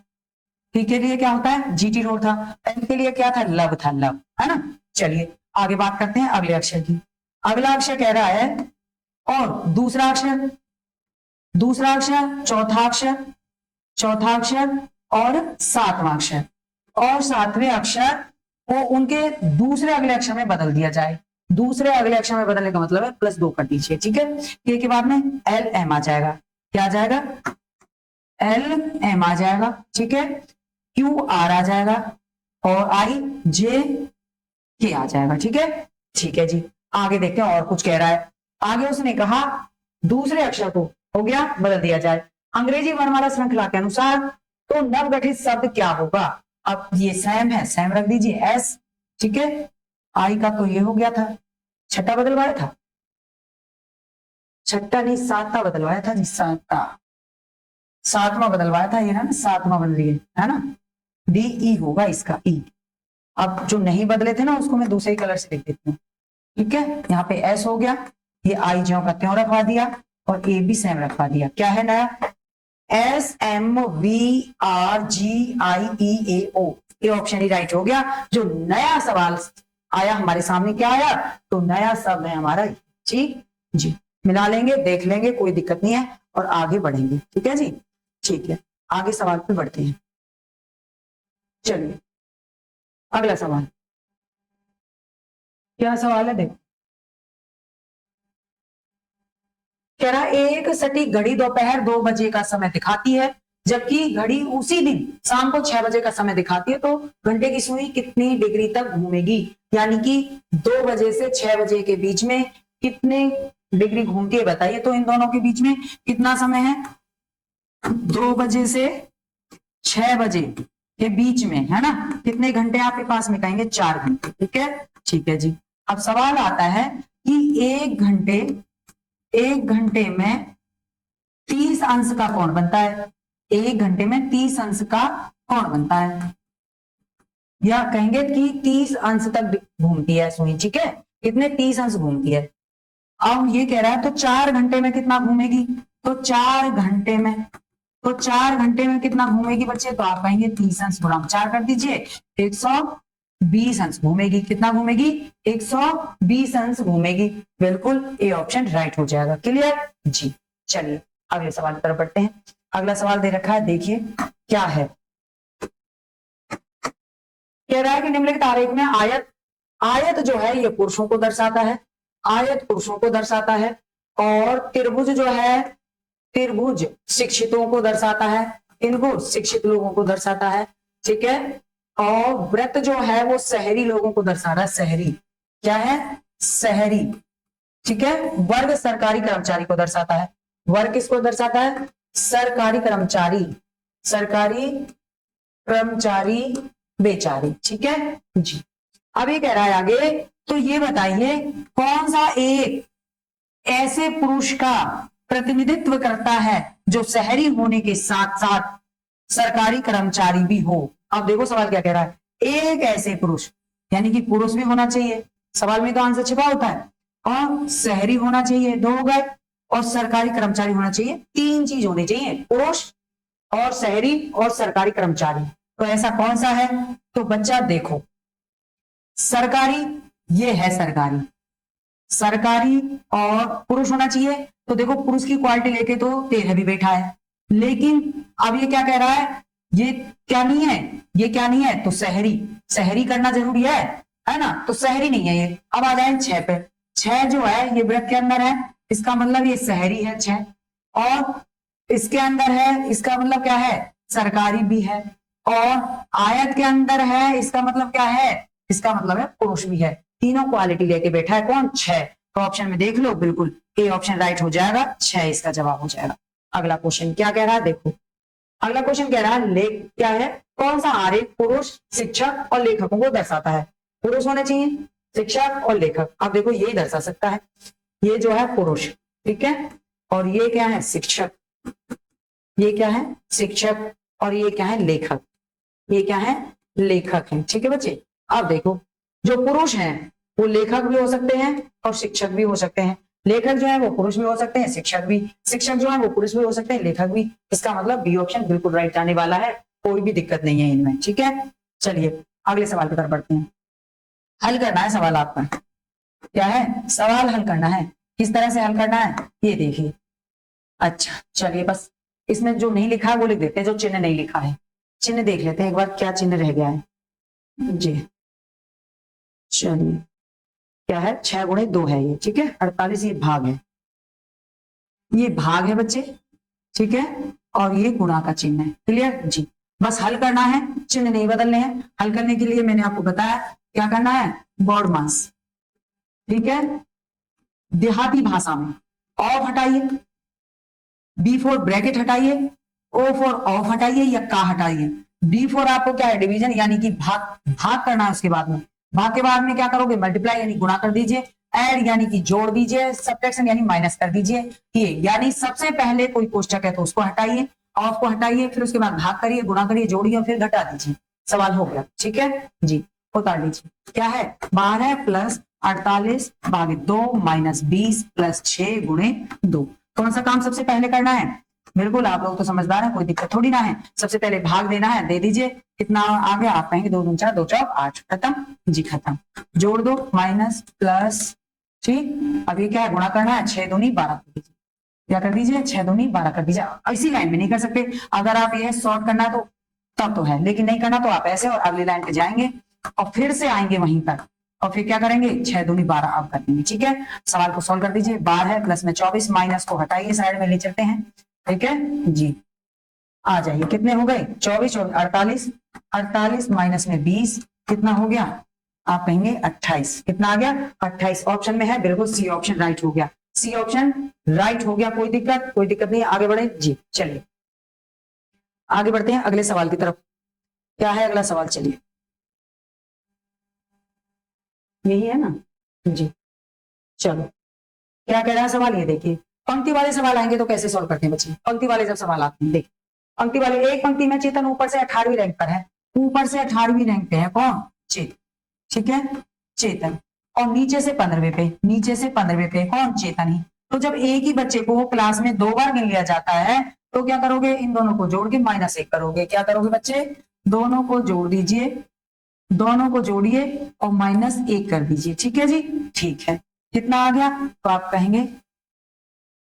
टी के लिए क्या होता है, जीटी रोड था। एल के लिए क्या था, लव था, लव, है ना। चलिए आगे बात करते हैं अगले अक्षर की। अगला अक्षर कह रहा है और दूसरा अक्षर, दूसरा अक्षर, चौथा अक्षर, चौथा अक्षर और सातवां अक्षर, और सातवें अक्षर को उनके दूसरे अगले अक्षर में बदल दिया जाए। दूसरे अगले अक्षर में बदलने का मतलब है +2 कर दीजिए, ठीक है। ये के बाद में एल एम आ जाएगा, क्या आ जाएगा, एल एम आ जाएगा, ठीक है। क्यू आर आ जाएगा और आई जे के आ जाएगा, ठीक है, ठीक है जी। आगे देखते हैं और कुछ कह रहा है। आगे उसने कहा दूसरे अक्षर को हो गया बदल दिया जाए। अंग्रेजी वर्णमाला श्रृंखला के अनुसार तो नवगठित शब्द क्या होगा? अब ये सैम है, सैम रख दीजिए एस, ठीक है। आई का तो ये हो गया था, छठा बदलवाया था, छठा नहीं सातवां बदलवाया था जी, सातवां बदलवाया था ये ना, सातवां बदल दिए है ना, डी ई होगा इसका, ई। अब जो नहीं बदले थे ना उसको मैं दूसरे कलर से लिख देती हूँ, ठीक है। यहाँ पे एस हो गया, ये आई ज्यों का त्यों रखवा दिया और ए भी सेम रखवा दिया। क्या है नया? S M V R G I E A O, ये ऑप्शन ही राइट हो गया। जो नया सवाल आया हमारे सामने, क्या आया? तो नया शब्द है हमारा, ठीक जी। मिला लेंगे, देख लेंगे, कोई दिक्कत नहीं है और आगे बढ़ेंगे, ठीक है जी। ठीक है, आगे सवाल पे बढ़ते हैं। चलिए अगला सवाल, क्या सवाल है देखो। कह रहा एक सटीक घड़ी दोपहर 2 बजे का समय दिखाती है, जबकि घड़ी उसी दिन शाम को 6 बजे का समय दिखाती है, तो घंटे की सुई कितनी डिग्री तक घूमेगी? यानी कि 2 बजे से 6 बजे के बीच में कितने डिग्री घूमती है बताइए। तो इन दोनों के बीच में कितना समय है? 2 बजे से 6 बजे के बीच में, है ना। कितने घंटे आपके पास में? कहेंगे 4 घंटे, ठीक है। ठीक है जी। अब सवाल आता है कि एक घंटे में 30 अंश का कोण बनता है, एक घंटे में 30 अंश का कोण बनता है, या कहेंगे कि 30 अंश तक घूमती है सुई, ठीक है। कितने? 30 अंश घूमती है। अब ये कह रहा है तो 4 घंटे में कितना घूमेगी? तो 4 घंटे में, तो 4 घंटे में कितना घूमेगी बच्चे? तो आप कहेंगे 30 अंश गुणा 4 कर दीजिए, 120 अंश घूमेगी। कितना घूमेगी? 120 अंश घूमेगी। बिल्कुल, ए ऑप्शन राइट हो जाएगा। क्लियर जी। चलिए अगले सवाल की तरफ बढ़ते हैं। अगला सवाल दे रखा है, देखिए क्या है। कह रहा है कि निम्नलिखित आरेख में आयत जो है ये पुरुषों को दर्शाता है, आयत पुरुषों को दर्शाता है, और त्रिभुज जो है, त्रिभुज शिक्षितों को दर्शाता है, इनको शिक्षित लोगों को दर्शाता है, ठीक है। और व्रत जो है वो शहरी लोगों को दर्शा रहा है, शहरी। क्या है? शहरी, ठीक है। वर्ग सरकारी कर्मचारी को दर्शाता है, वर्ग किसको दर्शाता है? सरकारी कर्मचारी, सरकारी कर्मचारी बेचारी, ठीक है जी। अब ये कह रहा है आगे, तो ये बताइए कौन सा एक ऐसे पुरुष का प्रतिनिधित्व करता है जो शहरी होने के साथ साथ सरकारी कर्मचारी भी हो। अब देखो सवाल क्या कह रहा है, एक ऐसे पुरुष, यानी कि पुरुष भी होना चाहिए, सवाल में तो आंसर छिपा होता है, और शहरी होना चाहिए, 2 हो गए, और सरकारी कर्मचारी होना चाहिए, 3 चीज होनी चाहिए, पुरुष और शहरी और सरकारी कर्मचारी। तो ऐसा कौन सा है? तो बच्चा देखो, सरकारी, ये है सरकारी, सरकारी और पुरुष होना चाहिए। तो देखो पुरुष की क्वालिटी लेके तो 13 भी बैठा है, लेकिन अब ये क्या कह रहा है, ये क्या नहीं है, ये क्या नहीं है, तो शहरी, शहरी करना जरूरी है ना, तो शहरी नहीं है ये। अब आ जाए 6 पे, 6 जो है ये वृत्त के अंदर है, इसका मतलब ये शहरी है 6, और इसके अंदर है, इसका मतलब क्या है, सरकारी भी है, और आयत के अंदर है, इसका मतलब क्या है, इसका मतलब है पुरुष भी है। तीनों क्वालिटी लेके बैठा है कौन? 6। तो ऑप्शन में देख लो, बिल्कुल ए ऑप्शन राइट हो जाएगा, 6 इसका जवाब हो जाएगा। अगला क्वेश्चन क्या कह रहा है देखो, अगला क्वेश्चन कह रहा है लेख क्या है, कौन सा आरेख पुरुष शिक्षक और लेखकों को दर्शाता है? पुरुष होने चाहिए, शिक्षक और लेखक। अब देखो ये दर्शा सकता है, ये जो है पुरुष, ठीक है, और ये क्या है, शिक्षक, ये क्या है, शिक्षक, और ये क्या है, लेखक, ये क्या है, लेखक है, ठीक है बच्चे। अब देखो जो पुरुष हैं वो लेखक भी हो सकते हैं और शिक्षक भी हो सकते हैं, लेखक जो है वो पुरुष भी हो सकते हैं, शिक्षक भी, शिक्षक जो है वो पुरुष भी हो सकते हैं, लेखक भी। इसका मतलब बी ऑप्शन बिल्कुल राइट जाने वाला है, कोई भी दिक्कत नहीं है इनमें, ठीक है। चलिए अगले सवाल की तरफ बढ़ते हैं। हल करना है सवाल आपका, क्या है, सवाल हल करना है। किस तरह से हल करना है ये देखिए। अच्छा चलिए, बस इसमें जो नहीं लिखा है वो लिख देते हैं, जो चिन्ह नहीं लिखा है चिन्ह देख लेते हैं एक बार, क्या चिन्ह रह गया है जी। चलिए क्या है, 6 गुणे 2 है ये, ठीक है, 48 ये भाग है, ये भाग है बच्चे, ठीक है, और ये गुणा का चिन्ह है। क्लियर जी। बस हल करना है, चिन्ह नहीं बदलने हैं। हल करने के लिए मैंने आपको बताया क्या करना है, बॉड मास, ठीक है, देहाती भाषा में ऑफ हटाइए, बी फोर ब्रैकेट हटाइए, ओ फॉर ऑफ हटाइए या का हटाइए। डी फॉर आपको क्या है, डिवीजन यानी कि भाग, भाग करना है। उसके बाद में भाग के बाद में क्या करोगे, मल्टीप्लाई यानी गुणा कर दीजिए, ऐड यानी कि जोड़ दीजिए, सब्ट्रैक्शन यानी माइनस कर दीजिए। ये यानी सबसे पहले कोई कोष्टक है तो उसको हटाइए, ऑफ को हटाइए, फिर उसके बाद भाग करिए, गुणा करिए, जोड़िए और फिर घटा दीजिए। सवाल हो गया, ठीक है जी, उतार लीजिए। क्या है, 12 प्लस 48 भागे 2 माइनस 20 प्लस 6 गुणे 2। कौन सा काम सबसे पहले करना है, बिल्कुल आप लोग तो समझदार है, कोई दिक्कत थोड़ी ना है। सबसे पहले भाग देना है, दे दीजिए। कितना आ गया, आप कहेंगे 2 दूनी 4, 2 चौक 8, खत्म जी, खत्म। जोड़ दो, माइनस प्लस, ठीक। अब ये क्या है, गुणा करना है, 6 दूनी 12 कर दीजिए, क्या कर दीजिए, 6 दूनी 12 कर दीजिए। इसी लाइन में नहीं कर सकते, अगर आप ये सॉर्ट करना है तो तब तो है, लेकिन नहीं करना तो आप ऐसे और अगली लाइन पे जाएंगे और फिर से आएंगे वहीं पर और फिर क्या करेंगे, 6 दूनी 12 आप कर देंगे, ठीक है। सवाल को सॉल्व कर दीजिए। 12 है प्लस में 24, माइनस को हटाइए, साइड में ले चलते हैं, ठीक है जी। आ जाइए, कितने हो गए, 24 और 48, 48 माइनस में 20 कितना हो गया, आप कहेंगे 28। कितना आ गया, 28 ऑप्शन में है, बिल्कुल सी ऑप्शन राइट हो गया, सी ऑप्शन राइट हो गया। कोई दिक्कत, कोई दिक्कत नहीं, आगे बढ़े जी। चलिए आगे बढ़ते हैं अगले सवाल की तरफ। क्या है अगला सवाल, चलिए यही है ना जी। चलो क्या कह रहा है सवाल, ये देखिए। पंक्ति वाले सवाल आएंगे तो कैसे सॉल्व करते हैं बच्चे, पंक्ति वाले जब सवाल आते हैं, देखिए पंक्ति वाले, एक पंक्ति में चेतन ऊपर से 18वीं रैंक पर है, ऊपर से 18वीं रैंक पे है कौन, चेतन, ठीक है, चेतन। और नीचे से 15वें पे, नीचे से 15वें पे कौन, चेतन ही। तो जब एक ही बच्चे को क्लास में 2 बार गिन लिया जाता है तो क्या करोगे, इन दोनों को जोड़ के -1 करोगे। क्या करोगे बच्चे, दोनों को जोड़ दीजिए, दोनों को जोड़िए और -1 कर दीजिए, ठीक है जी, ठीक है। कितना आ गया, तो आप कहेंगे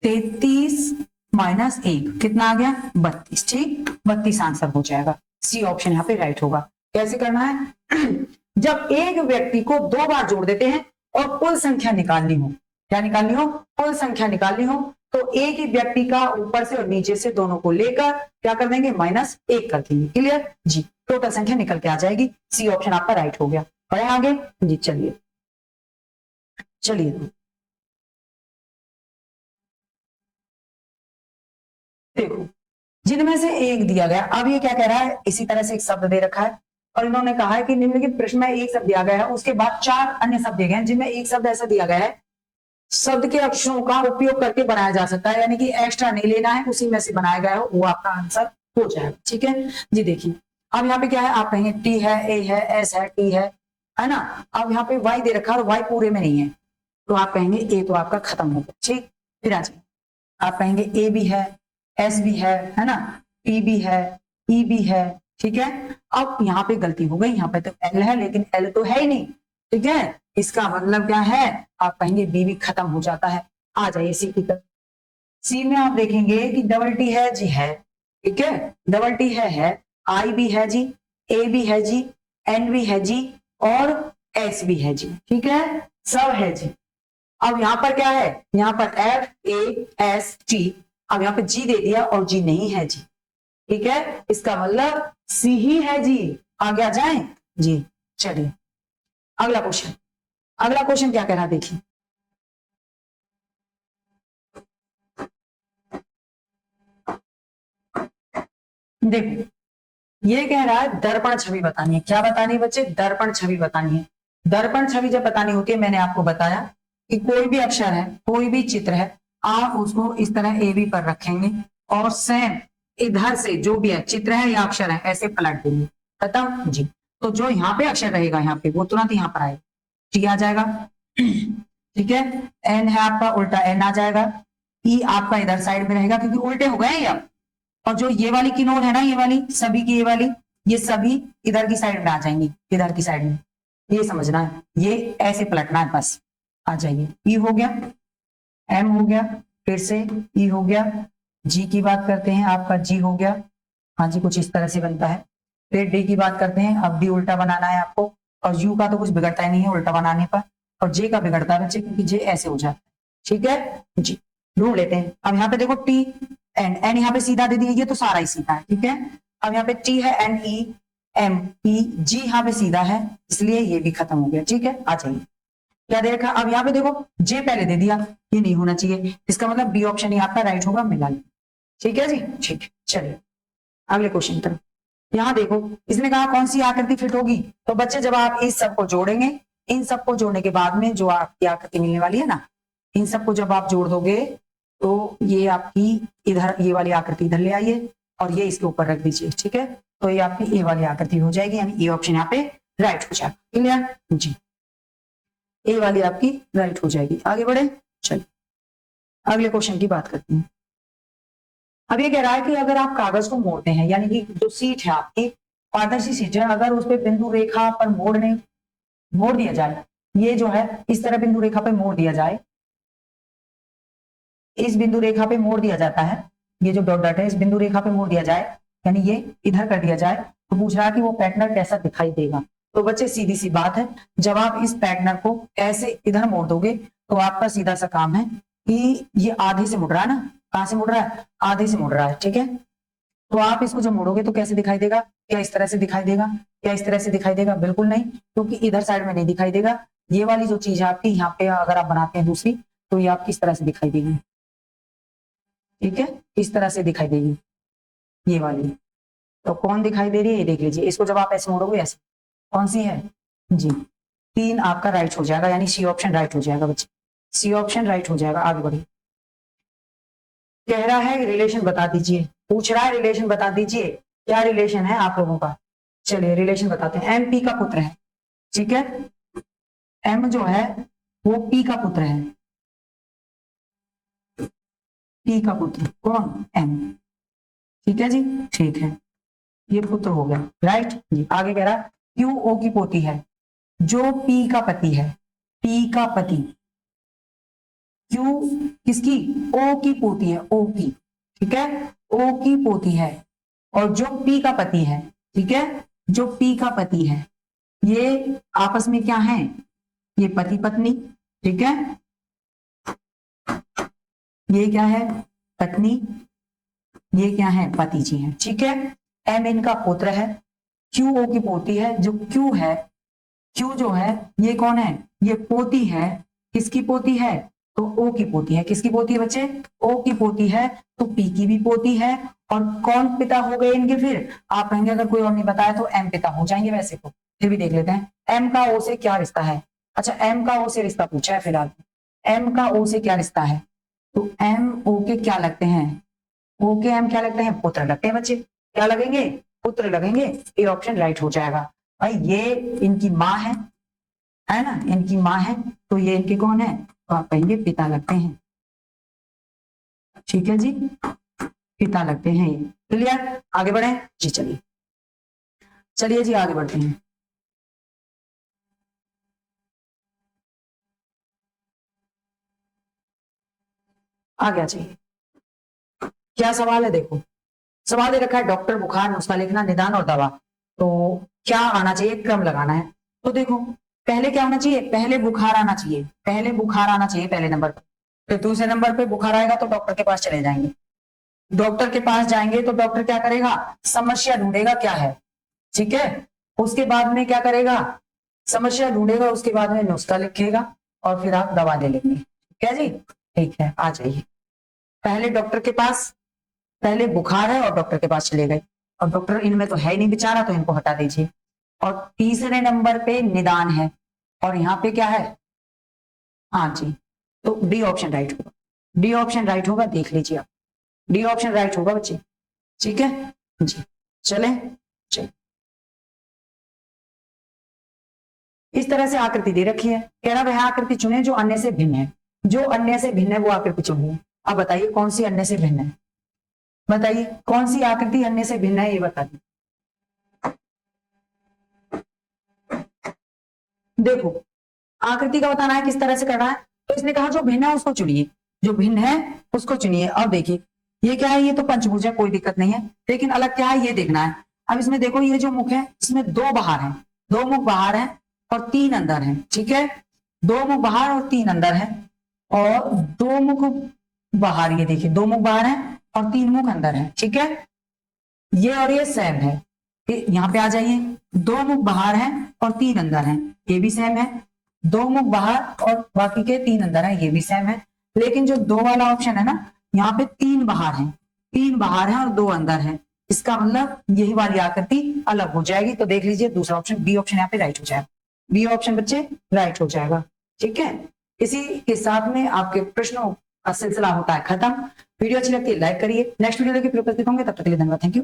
33 माइनस 1 कितना आ गया, 32, ठीक, 32 आंसर हो जाएगा। सी ऑप्शन यहाँ पे राइट होगा। कैसे करना है जब एक व्यक्ति को 2 बार जोड़ देते हैं और कुल संख्या निकालनी हो, क्या निकालनी हो, कुल संख्या निकालनी हो, तो एक ही व्यक्ति का ऊपर से और नीचे से दोनों को लेकर क्या कर देंगे, -1 कर देंगे, क्लियर जी, टोटल संख्या निकल के आ जाएगी। सी ऑप्शन आपका राइट हो गया। बढ़े आगे जी, चलिए चलिए देखो, जिनमें से एक दिया गया, अब ये क्या कह रहा है, इसी तरह से एक शब्द दे रखा है और इन्होंने कहा है कि निम्नलिखित प्रश्न में एक शब्द दिया गया है, उसके बाद 4 अन्य शब्द दिए गए हैं, जिनमें एक शब्द ऐसा दिया गया है शब्द के अक्षरों का उपयोग करके बनाया जा सकता है, यानी कि एक्स्ट्रा नहीं लेना है, उसी में से बनाया गया हो वो आपका आंसर हो जाएगा, ठीक है जी। देखिए अब यहाँ पे क्या है, आप कहेंगे टी है, ए है, एस है, टी है ना। अब यहाँ पे वाई दे रखा है और वाई पूरे में नहीं है, तो आप कहेंगे ए तो आपका खत्म हो गया, ठीक। फिर आ जाए, आप कहेंगे ए भी है, एस भी है ना, पी भी है, ई भी है, ठीक है। अब यहाँ पे गलती हो गई, यहाँ पे तो एल है लेकिन एल तो है ही नहीं, ठीक है। इसका मतलब क्या है, आप कहेंगे बी भी खत्म हो जाता है। आ जाइए सी की तरफ। सी में आप देखेंगे कि डबल टी है जी, है, ठीक है, डबल टी है, आई भी है जी, ए भी है जी, एन भी है जी और एस भी है जी, ठीक है, सब है जी। अब यहाँ पर क्या है, यहाँ पर एफ ए एस टी, अब यहाँ पे जी दे दिया और जी नहीं है जी, ठीक है, इसका मतलब सी ही है जी। आगे आ जाए जी, चलिए अगला क्वेश्चन। अगला क्वेश्चन क्या कह रहा है, देखिए देखो, ये कह रहा है दर्पण छवि बतानी है। क्या बतानी है बच्चे, दर्पण छवि बतानी है। दर्पण छवि जब बतानी होती है, मैंने आपको बताया कि कोई भी अक्षर है, कोई भी चित्र है, आप उसको इस तरह ए बी पर रखेंगे और सेम इधर से जो भी है चित्र है या अक्षर है ऐसे पलट देंगे, खत्म जी। तो जो यहाँ पे अक्षर रहेगा यहाँ पे वो तुरंत यहाँ पर आएगा, टी आ जाएगा, ठीक है, एन है आपका उल्टा एन आ जाएगा, ई आपका इधर साइड में रहेगा क्योंकि उल्टे हो गए ये अब। और जो ये वाली किनोर है ना, ये वाली सभी की, ये वाली, ये सभी इधर की साइड में आ जाएंगी, इधर की साइड में, ये समझना है, ये ऐसे पलटना है बस। आ जाइए, ई हो गया, एम हो गया, फिर से ई हो गया, जी की बात करते हैं, आपका जी हो गया, हाँ जी कुछ इस तरह से बनता है। फिर डी की बात करते हैं, अब डी उल्टा बनाना है आपको, और यू का तो कुछ बिगड़ता ही नहीं है उल्टा बनाने पर, और जे का बिगड़ता है बच्चे क्योंकि जे ऐसे हो जाता है, ठीक है जी। ढूंढ लेते हैं। अब यहाँ पे देखो टी एन, एन यहाँ पे सीधा दे दिया, ये तो सारा ही सीधा है, ठीक है। अब यहाँ पे टी है, एन ई एम ई, जी यहाँ पे सीधा है इसलिए ये भी खत्म हो गया, ठीक है। आ जाइए, क्या दे रखा, अब यहाँ पे देखो जे पहले दे दिया, ये नहीं होना चाहिए, इसका मतलब बी ऑप्शन ही आपका राइट होगा, मिला ठीक है जी, ठीक है। चलिए अगले क्वेश्चन की तरफ। यहाँ देखो, इसने कहा कौन सी आकृति फिट होगी। तो बच्चे जब आप इस सबको जोड़ेंगे, इन सबको जोड़ने के बाद में जो आपकी आकृति मिलने वाली है ना, इन सबको जब आप जोड़ दोगे तो ये आपकी इधर ये वाली आकृति इधर ले आइए और ये इसके ऊपर रख दीजिए। ठीक है, तो ये आपकी ए वाली आकृति हो जाएगी, यानी ये ऑप्शन यहाँ पे राइट हो जाएगा। क्लियर जी, ए वाली आपकी राइट हो जाएगी। आगे बढ़े, चलिए अगले क्वेश्चन की बात करते हैं। अब ये कह रहा है कि अगर आप कागज को मोड़ते हैं, यानी कि जो सीट है आपकी पारदर्शी सीट है, अगर उस पर बिंदु रेखा पर मोड़ दिया जाए, ये जो है इस तरह बिंदु रेखा पे मोड़ दिया जाए, इस बिंदु रेखा पे मोड़ दिया जाता है, ये जो डॉट डॉट है इस बिंदु रेखा पे मोड़ दिया जाए, यानी ये इधर कर दिया जाए, तो पूछ रहा है कि वो पैटर्न कैसा दिखाई देगा। तो बच्चे सीधी सी बात है, जब आप इस पैटर्न को ऐसे इधर मोड़ दोगे तो आपका सीधा सा काम है कि ये आधे से मुड़ रहा है ना, कहां से मुड़ रहा है, आधे से मुड़ रहा है। ठीक है, तो आप इसको जब मोड़ोगे तो कैसे दिखाई देगा, क्या इस तरह से दिखाई देगा, क्या इस तरह से दिखाई देगा, बिल्कुल नहीं, क्योंकि इधर साइड में नहीं दिखाई देगा। ये वाली जो चीज है आपकी यहाँ पे अगर आप बनाते हैं दूसरी, तो ये आपकी इस तरह से दिखाई देगी। ठीक है, इस तरह से दिखाई देगी ये वाली। तो कौन दिखाई दे रही है, ये देख लीजिए। इसको जब आप ऐसे मोड़ोगे, ऐसे कौन सी है जी, 3 आपका राइट हो जाएगा, यानी सी ऑप्शन राइट हो जाएगा बच्चे, सी ऑप्शन राइट हो जाएगा। आगे बढ़िए, कह रहा है रिलेशन बता दीजिए, पूछ रहा है रिलेशन बता दीजिए, क्या रिलेशन है आप लोगों का। चलिए रिलेशन बताते हैं। एम पी का पुत्र है, ठीक है, एम जो है वो पी का पुत्र है, पी का पुत्र कौन, एम। ठीक है जी, ठीक है, ये पुत्र हो गया, राइट जी। आगे कह रहा है क्यू ओ की पोती है, जो पी का पति है, पी का पति, क्यू किसकी, ओ की पोती है, ओ की, ठीक है, ओ की पोती है, और जो पी का पति है, ठीक है, जो पी का पति है, ये आपस में क्या है, ये पति पत्नी। ठीक है, ये क्या है, पत्नी, ये क्या है, पति जी है। ठीक है, एम इनका पुत्र है, क्यू ओ की पोती है, जो क्यू है, क्यू जो है ये कौन है, ये पोती है, किसकी पोती है, तो ओ की पोती है। किसकी पोती है बच्चे, ओ की पोती है, तो पी की भी पोती है। और कौन पिता हो गए इनके, फिर आप कहेंगे अगर कोई और नहीं बताया तो एम पिता हो जाएंगे, वैसे तो फिर भी देख लेते हैं एम का ओ से क्या रिश्ता है। अच्छा, एम का ओ से रिश्ता पूछा है फिलहाल, एम का ओ से क्या रिश्ता है, तो एम ओ के क्या लगते हैं, ओ के एम क्या लगते हैं, पुत्र लगते हैं बच्चे, क्या लगेंगे, पुत्र लगेंगे। ये ऑप्शन राइट हो जाएगा। भाई ये इनकी माँ है ना, इनकी माँ है, तो ये इनके कौन है, तो आप कहेंगे पिता लगते हैं। ठीक है जी, पिता लगते हैं ये। क्लियर, आगे बढ़े जी, चलिए चलिए जी आगे बढ़ते हैं। आ गया चाहिए, क्या सवाल है, देखो सवाल दे रखा है डॉक्टर बुखार, नुस्खा लिखना, निदान और दवा। तो क्या आना चाहिए, क्रम लगाना है। तो देखो पहले क्या होना चाहिए, पहले बुखार आना चाहिए, पहले बुखार आना चाहिए पहले नंबर पर, फिर दूसरे नंबर पे बुखार आएगा तो डॉक्टर के पास चले जाएंगे। डॉक्टर के पास जाएंगे तो डॉक्टर क्या करेगा, समस्या ढूंढेगा क्या है, ठीक है, उसके बाद में क्या करेगा, समस्या ढूंढेगा, उसके बाद में नुस्खा लिखेगा और फिर आप दवा दे लेंगे। ठीक है जी, ठीक है, आ जाइए। पहले डॉक्टर के पास, पहले बुखार है और डॉक्टर के पास चले गए, और डॉक्टर इनमें तो है ही नहीं बेचारा, तो इनको हटा दीजिए। और तीसरे नंबर पे निदान है, और यहाँ पे क्या है, हाँ जी, तो डी ऑप्शन राइट होगा, डी ऑप्शन राइट होगा, देख लीजिए आप, डी ऑप्शन राइट होगा बच्चे। ठीक है जी, चले चलिए। इस तरह से आकृति दे रखी है, कह रहा वह आकृति चुने जो अन्य से भिन्न है, जो अन्य से भिन्न है वो आकृति चुनिए। अब बताइए कौन सी अन्य से भिन्न है, बताइए कौन सी आकृति अन्य से भिन्न है, ये बता दी। देखो आकृति का बताना है किस तरह से करना है, तो इसने कहा जो भिन्न है उसको चुनिए, जो भिन्न है उसको चुनिए। अब देखिए ये क्या है, ये तो पंचभुज है, कोई दिक्कत नहीं है, लेकिन अलग क्या है ये देखना है। अब इसमें देखो ये जो मुख है इसमें 2 बाहर हैं, 2 मुख बाहर हैं और 3 अंदर हैं। ठीक है, 2 मुख बाहर और 3 अंदर हैं, और 2 मुख बाहर, ये देखिए 2 मुख बाहर हैं और 3 मुख अंदर हैं। ठीक है, ये और ये सेम है, यहाँ पे आ जाइए, 2 मुख बाहर हैं और 3 अंदर हैं, ये भी सेम है, 2 मुख बाहर और बाकी के 3 अंदर हैं, ये भी सेम है। लेकिन जो 2 वाला ऑप्शन है ना, यहाँ पे 3 बाहर हैं, 3 बाहर है और 2 अंदर है, इसका मतलब यही वाली आकृति अलग हो जाएगी। तो देख लीजिए दूसरा ऑप्शन, बी ऑप्शन यहाँ पे राइट हो जाएगा। बी ऑप्शन बच्चे राइट हो जाएगा। ठीक है, इसी के साथ में आपके प्रश्नों का सिलसिला होता है खत्म। वीडियो अच्छी लगती है लाइक करिए। नेक्स्ट वीडियो लेके फिर उपस्थित होंगे, तब तक के लिए धन्यवाद। Thank you.